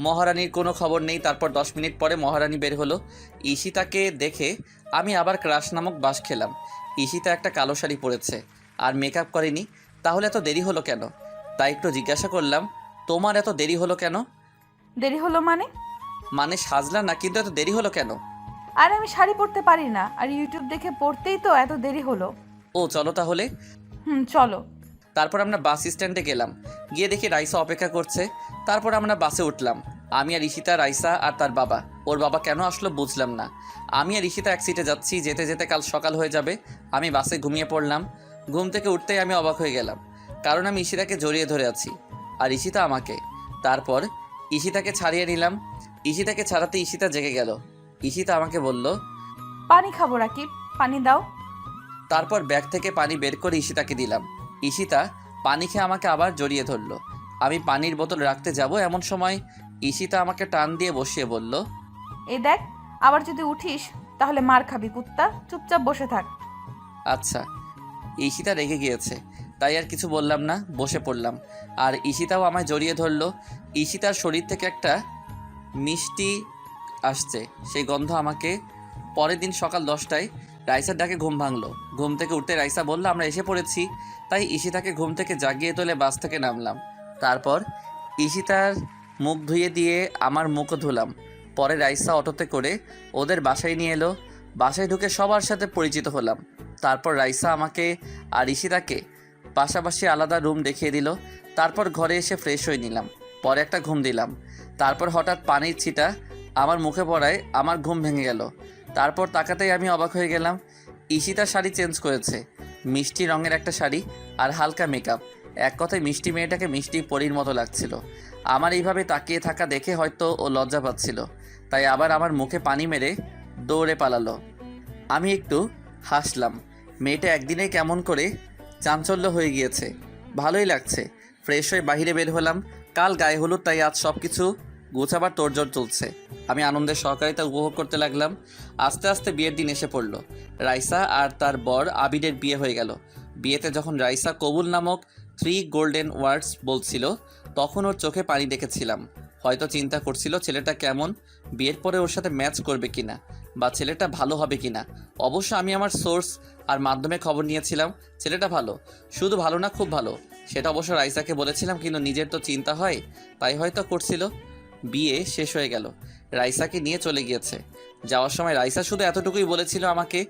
মহারানীর কোনো খবর নেই। তারপর 10 মিনিট পরে মহারানী বের হলো। ঈশিতাকে দেখে আমি আবার ক্রাশ নামক বাস খেলাম। ঈশিতা একটা কালো শাড়ি পরেছে আর মেকআপ করেনি। তাহলে এত দেরি হলো কেন? তাই একটু জিজ্ঞাসা করলাম, তোমার এত দেরি হলো কেন? দেরি হলো মানে? মানে সাজলা না, কিন্তু এত দেরি হলো কেন? আরে, আমি শাড়ি পরতে পারি না, আর ইউটিউব দেখে পড়তেই তো এত দেরি হলো। ও, চলো তাহলে। চলো। তারপর আমরা বাস স্ট্যান্ডে গেলাম। গিয়ে দেখি রাইসা অপেক্ষা করছে। তারপর আমরা বাসে উঠলাম। আমি আর ঈশিতা, রাইসা আর তার বাবা। ওর বাবা কেন আসলো বুঝলাম না। আমি আর ঈশিতা এক সিটে যাচ্ছি। যেতে যেতে কাল সকাল হয়ে যাবে। আমি বাসে ঘুমিয়ে পড়লাম। ঘুম থেকে উঠতেই আমি অবাক হয়ে গেলাম, কারণ আমি ঈশিতাকে জড়িয়ে ধরে আছি আর ঈশিতা আমাকে। তারপর ঈশিতাকে ছাড়িয়ে নিলাম। ঈশিতাকে ছাড়াতে ঈশিতা জেগে গেল। ঈশিতা আমাকে বলল, পানি খাবো রাকিব, পানি দাও। তারপর ব্যাগ থেকে পানি বের করে ঈশিতাকে দিলাম। ঈশিতা পানি খেয়ে আমাকে আবার জড়িয়ে ধরলো। আমি পানির বোতল রাখতে যাব এমন সময় ঈশিতা আমাকে টান দিয়ে বসিয়ে বলল, এই দেখ, আবার যদি উঠিস তাহলে মার খাবি কুত্তা, চুপচাপ বসে থাক। আচ্ছা। ঈশিতা রেগে গিয়েছে, তাই আর কিছু বললাম না, বসে পড়লাম। আর ঈশিতাও আমায় জড়িয়ে ধরলো। ঈশিতার শরীর থেকে একটা মিষ্টি আসছে, সেই গন্ধ আমাকে। পরের দিন সকাল 10টায় রাইসার ডাকে ঘুম ভাঙলো। ঘুম থেকে উঠতে রাইসা বলল, আমরা এসে পড়েছি। তাই ঈশিতাকে ঘুম থেকে জাগিয়ে তুলে বাস থেকে নামলাম। তারপর ঈশিতার মুখ ধুয়ে দিয়ে আমার মুখও ধুলাম। পরে রাইসা অটোতে করে ওদের বাসায় নিয়ে এলো। বাসায় ঢুকে সবার সাথে পরিচিত হলাম। তারপর রাইসা আমাকে আর ঈশিতাকে পাশাপাশি আলাদা রুম দেখিয়ে দিল। তারপর ঘরে এসে ফ্রেশ হয়ে নিলাম। পরে একটা ঘুম দিলাম। তারপর হঠাৎ পানির ছিটা আমার মুখে পড়ায় আমার ঘুম ভেঙে গেল। তারপর তাকাতেই আমি অবাক হয়ে গেলাম। ঈশিতা শাড়ি চেঞ্জ করেছে, মিষ্টি রঙের একটা শাড়ি আর হালকা মেকআপ। এক কথায় মিষ্টি মেয়েটাকে মিষ্টি পরীর মতো লাগছিল। আমার এইভাবে তাকিয়ে থাকা দেখে হয়তো ও লজ্জা পাচ্ছিল, তাই আবার আমার মুখে পানি মেরে দৌড়ে পালালো। আমি একটু হাসলাম। মেয়েটা একদিনে কেমন করে চাঞ্চল্য হয়ে গিয়েছে, ভালোই লাগছে। ফ্রেশ হয়ে বাইরে বের হলাম। কাল গায়ে হলুদ, তাই আজ সব কিছু গোছাবার তোড়জোড় চলছে। আমি আনন্দের সহকারিতা উপভোগ করতে লাগলাম। আস্তে আস্তে বিয়ের দিন এসে পড়ল। রাইসা আর তার বর আবিরের বিয়ে হয়ে গেল। বিয়েতে যখন রাইসা কবুল নামক 3 গোল্ডেন ওয়ার্ডস বলছিল, তখন ওর চোখে পানি দেখেছিলাম। হয়তো চিন্তা করছিল ছেলেটা কেমন, বিয়ের পরে ওর সাথে ম্যাচ করবে কিনা, বা ছেলেটা ভালো হবে কিনা। অবশ্য আমি আমার সোর্স আর মাধ্যমে খবর নিয়েছিলাম ছেলেটা ভালো, শুধু ভালো না খুব ভালো। সেটা অবশ্য রাইসাকে বলেছিলাম, কিন্তু নিজের তো চিন্তা হয়, তাই হয়তো করছিল। বিয়ে শেষ হয়ে গেল, রাইসাকে নিয়ে চলে গিয়েছে। যাওয়ার সময় রাইসা শুধু এতটুকুই বলেছিল আমাকে,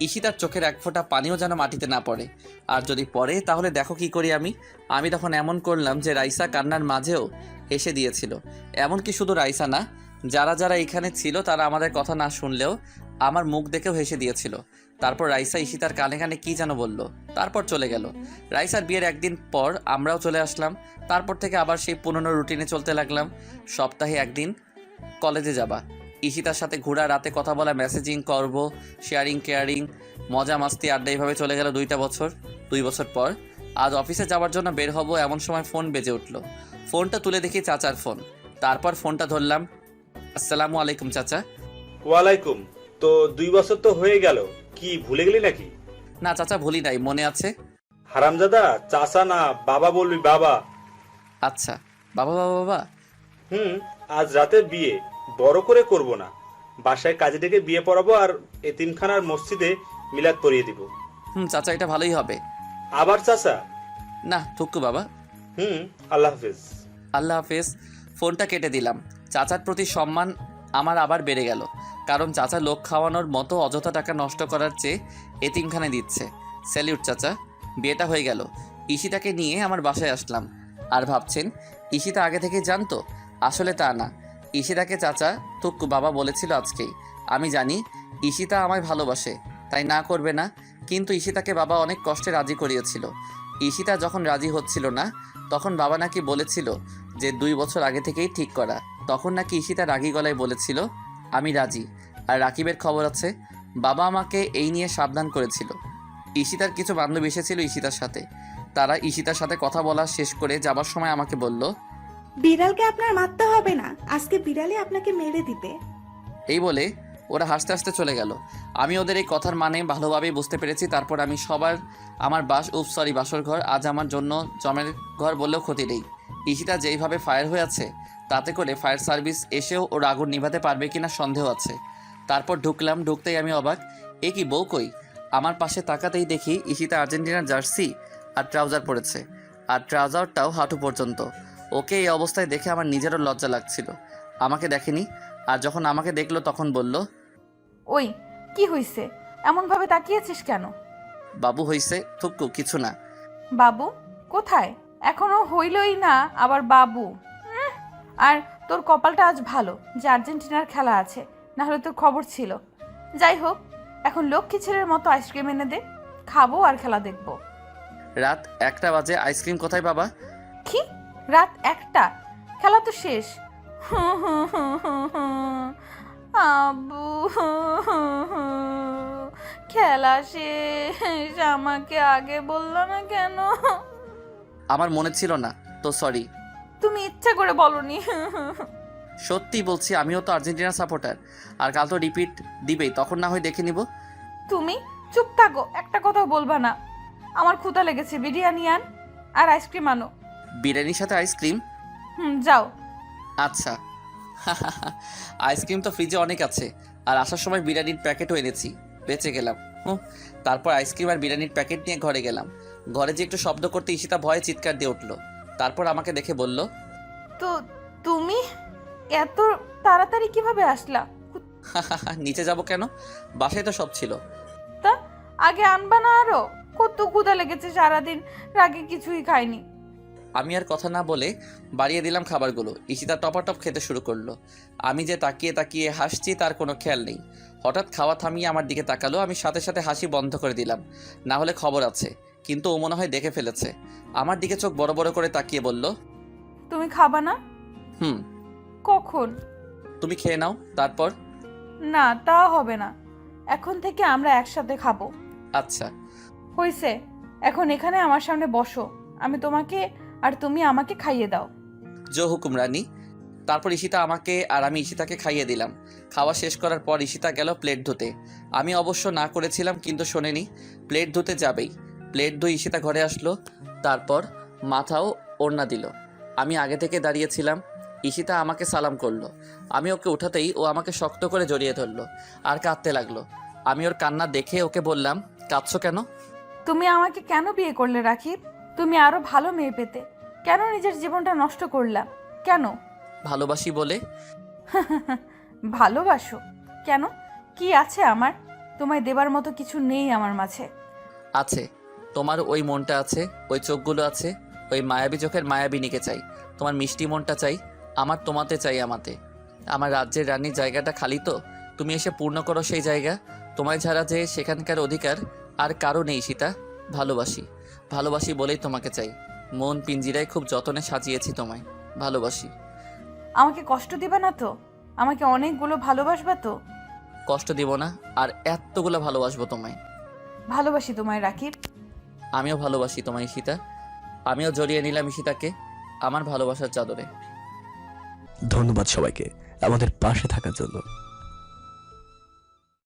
ঈশিতার চোখের এক ফোঁটা পানিও যেন মাটিতে না পড়ে, আর যদি পড়ে তাহলে দেখো কি করি আমি তখন এমন করলাম যে রাইসা কান্নার মাঝেও হেসে দিয়েছিল। এমনকি শুধু রাইসা না, যারা যারা এখানে ছিল তারা আমাদের কথা না শুনলেও আমার মুখ দেখেও হেসে দিয়েছিল। তারপর রাইসা ঈশিতার কানে কানে কী যেন বলল, তারপর চলে গেল। রাইসার বিয়ের একদিন পর আমরাও চলে আসলাম। তারপর থেকে আবার সেই পুরনো রুটিনে চলতে লাগলাম। সপ্তাহে একদিন কলেজে যাবা, ঈশিতার সাথে ঘোরা, রাতে কথা বলা, মেসেজিং করব, শেয়ারিং কেয়ারিং, মজা মাস্তি আড্ডা, এইভাবে চলে গেল 2টা বছর। 2 বছর পর আজ অফিসে যাওয়ার জন্য বের হব, এমন সময় ফোন বেজে উঠল। ফোনটা তুলে দেখি চাচার ফোন। তারপর ফোনটা ধরলাম। আসসালামু আলাইকুম চাচা। ওয়ালাইকুম। তো 2 বছর তো হয়ে গেল, কি ভুলে গেলি নাকি? না চাচা, ভুলি নাই, মনে আছে। হারামজাদা, চাচা না বাবা বলবি, বাবা। আচ্ছা, বাবা বাবা বাবা। আজ রাতে বিয়ে বড় করে করব না, বাসায় কাজে ডেকে বিয়ে পড়াবো আর এতিমখানার মসজিদে মিলাদ পড়িয়ে দিব। চাচা, এটা ভালোই হবে। আবার চাচা? না থুক্কু বাবা। আল্লাহ হাফেজ। আল্লাহ হাফেজ। ফোনটা কেটে দিলাম। চাচার প্রতি সম্মান আমার আবার বেড়ে গেল, কারণ চাচা লোক খাওয়ানোর মতো অযথা টাকা নষ্ট করার চেয়ে এতিমখানে দিচ্ছে। স্যালিউট চাচা। বিয়েটা হয়ে গেল। ঈশিতাকে নিয়ে আমার বাসায় আসলাম। আর ভাবছেন ঈশিতা আগে থেকে জানতো? আসলে তা না, ঈশিতাকে চাচা থুক্কু বাবা বলেছিল আজকেই। আমি জানি ঈশিতা আমায় ভালোবাসে, তাই না করবে না, কিন্তু ঈশিতাকে বাবা অনেক কষ্টে রাজি করিয়েছিল। ঈশিতা যখন রাজি হচ্ছিল না তখন বাবা নাকি বলেছিল যে 2 বছর আগে থেকেই ঠিক করা। তখন নাকি ঈশিতা রাগী গলায় বলেছিল আমি রাজি। আর রাকিবের খবর আছে, বাবা আমাকে এই নিয়ে সাবধান করেছিল। ঈশিতার কিছু বান্ধবী এসেছিল ঈশিতার সাথে, তারা ঈশিতার সাথে কথা বলা শেষ করে যাবার সময় আমাকে বলল, বিড়ালকে আপনার মারতে হবে না, আজকে বিড়ালই আপনাকে মেরে দিবে। এই বলে ওরা হাসতে হাসতে চলে গেল। আমি ওদের এই কথার মানে ভালোভাবেই বুঝতে পেরেছি। তারপর আমি আমার বাসর ঘর আজ আমার জন্য জমের ঘর বললেও ক্ষতি নেই। ঈশিতা যেইভাবে ফায়ার হয়ে আছে তাতে করে ফায়ার সার্ভিস এসেও ওর আগুন নিভাতে পারবে কিনা সন্দেহ আছে। তারপর ঢুকলাম, ঢুকতেই আমি অবাক, এ কি বউ কই? আমার পাশে তাকাতেই দেখি ঈশিতা আর্জেন্টিনার জার্সি আর ট্রাউজার পরেছে, আর ট্রাউজারটাও হাঁটু পর্যন্ত। ওকে এই অবস্থায় দেখে আমার নিজেরও লজ্জা লাগছিল। আমাকে দেখেনি, আর যখন আমাকে দেখলো তখন বলল, ওই কি হইছে, এমনভাবে তাকিয়েছিস কেন? বাবু হইছে থুক্কু, কিছু না। বাবু কোথায়? এখনো হইলই না আবার বাবু। আর তোর কপালটা আজ ভালো যে আর্জেন্টিনার খেলা আছে, না হলে তোর খবর ছিল। যাই হোক, এখন লক্ষ্মী ছেলের মতো আইসক্রিম এনে দে, খাবো আর খেলা দেখবো। রাত 1টা বাজে, আইসক্রিম কোথায় বাবা? কি রাত 1টা? খেলা তো শেষ। আব্বু, খেলা শেষ, আমাকে আগে বললো না কেন? আমার মনে ছিল না তো, সরি। তুমি ইচ্ছা করে বলনি। সত্যি বলছি, আমিও তো আর্জেন্টিনা সাপোর্টার, আর কাল তো রিপিট দিবেই, তখন না হয় দেখে নিব। তুমি চুপ থাকো, একটা কথাও বলবা না। আমার ক্ষুধা লেগেছে, বিরিয়ানি আন আর আইসক্রিম আনো। বিরিয়ানির সাথে আইসক্রিম? যাও। আচ্ছা। আইসক্রিম তো ফ্রিজে অনেক আছে, আর আসার সময় বিরিয়ানির প্যাকেটও এনেছি, বেঁচে গেলাম। তারপর আইসক্রিম আর বিরিয়ানির প্যাকেট নিয়ে ঘরে গেলাম। ঘরে যে একটু শব্দ করতে ঈশিতা ভয়ে চিৎকার দিয়ে উঠলো। তারপর আমাকে দেখে বলল, তো তুমি এত তাড়াতাড়ি কিভাবে আসলা? নিচে যাব কেন, বাসায় তো সব ছিল। তা আগে আনবা না? আরো কত ক্ষুধা লেগেছে, সারাদিন রাগে কিছুই খাইনি। আমি আর কথা না বলে বাড়িয়ে দিলাম খাবারগুলো। ঈশিতা টপাটপ খেতে শুরু করলো। আমি যে তাকিয়ে তাকিয়ে হাসছি তার কোনো খেয়াল নেই। হঠাৎ খাওয়া থামিয়ে আমার দিকে তাকালো, আমি সাথে সাথে হাসি বন্ধ করে দিলাম, না হলে খবর আছে। কিন্তু ও মনে হয় দেখে ফেলেছে। আমার দিকে চোখ বড় বড় করে তাকিয়ে বলল, তুমি খাবা না? হুম। কখন? তুমি খেয়ে নাও তারপর। না, তা হবে না, এখন থেকে আমরা একসাথে খাবো। আচ্ছা। হইছে, এখন এখানে আমার সামনে বসো, আমি তোমাকে আর তুমি আমাকে খাইয়ে দাও। জো হুকুম রানী। তারপর ঈশিতা আমাকে আর আমি ঈশিতাকে খাইয়ে দিলাম। খাওয়া শেষ করার পর ঈশিতা গেল প্লেট ধুতে। আমি অবশ্য না করেছিলাম, কিন্তু শোনেনি, প্লেট ধুতে যাবেই। প্লেট ধুয়ে ঈশিতা ঘরে আসলো, তারপর মাথাও ওড়না দিল। আমি আগে থেকে দাঁড়িয়েছিলাম। ঈশিতা আমাকে সালাম করলো। আমি ওকে উঠাতেই ও আমাকে শক্ত করে জড়িয়ে ধরলো আর কাঁদতে লাগলো। আমি ওর কান্না দেখে ওকে বললাম, কাঁদছো কেন? তুমি আমাকে কেন বিয়ে করলে রাকিব? তুমি আরো ভালো মেয়ে পেতে, কেন নিজের জীবনটা নষ্ট করলা? কেন? ভালোবাসি বলে। ভালোবাসো কেন? কি আছে আমার? তোমায় দেবার মতো কিছু নেই আমার মাঝে। আছে, তোমার ওই মনটা আছে, ওই চোখগুলো আছে, ওই মায়াবী চোখের মায়াবিনীকে চাই। তোমার মিষ্টি মনটা চাই, আমার তোমাতে চাই। আমার রাজ্যের রানীর জায়গাটা খালি তো, তুমি এসে পূর্ণ করো সেই জায়গা। তোমায় ছাড়া যে সেখানকার অধিকার আর কারো নেই সীতা। ভালোবাসি বলেই তোমাকে চাই। মন পিঞ্জিরায় খুব যতনে সাজিয়েছি তোমায়। ভালোবাসি। আমাকে কষ্ট দিবা না তো? আমাকে অনেকগুলো ভালোবাসবা তো? কষ্ট দিব না, আর এতগুলো ভালোবাসবো তোমায়। ভালোবাসি তোমায় রাকিব। আমিও ভালোবাসি তোমায় ঈশিতা। আমিও জড়িয়ে নিলাম ঈশিতাকে আমার ভালোবাসার চাদরে। ধন্যবাদ সবাইকে আমাদের পাশে থাকার জন্য।